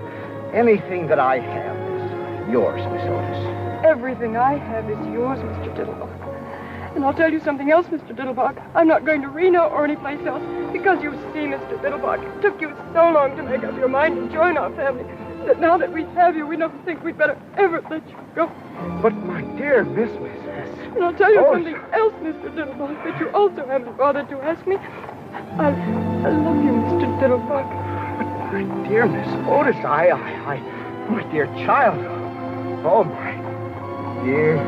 Anything that I have is yours, Miss Otis. Everything I have is yours, Mr. Diddlebock. And I'll tell you something else, Mr. Diddlebock. I'm not going to Reno or any place else because you see, Mr. Diddlebock, it took you so long to make up your mind and join our family that now that we have you, we don't think we'd better ever let you go. But, my dear Miss... And I'll tell you something else, Mr. Diddlebock, that you also haven't bothered to ask me. I love you, Mr. Diddlebock. But, my dear Miss Otis, my dear child. Oh, my dear...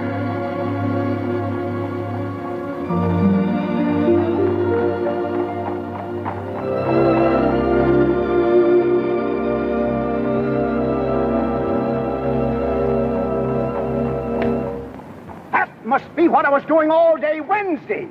Must be what I was doing all day Wednesday.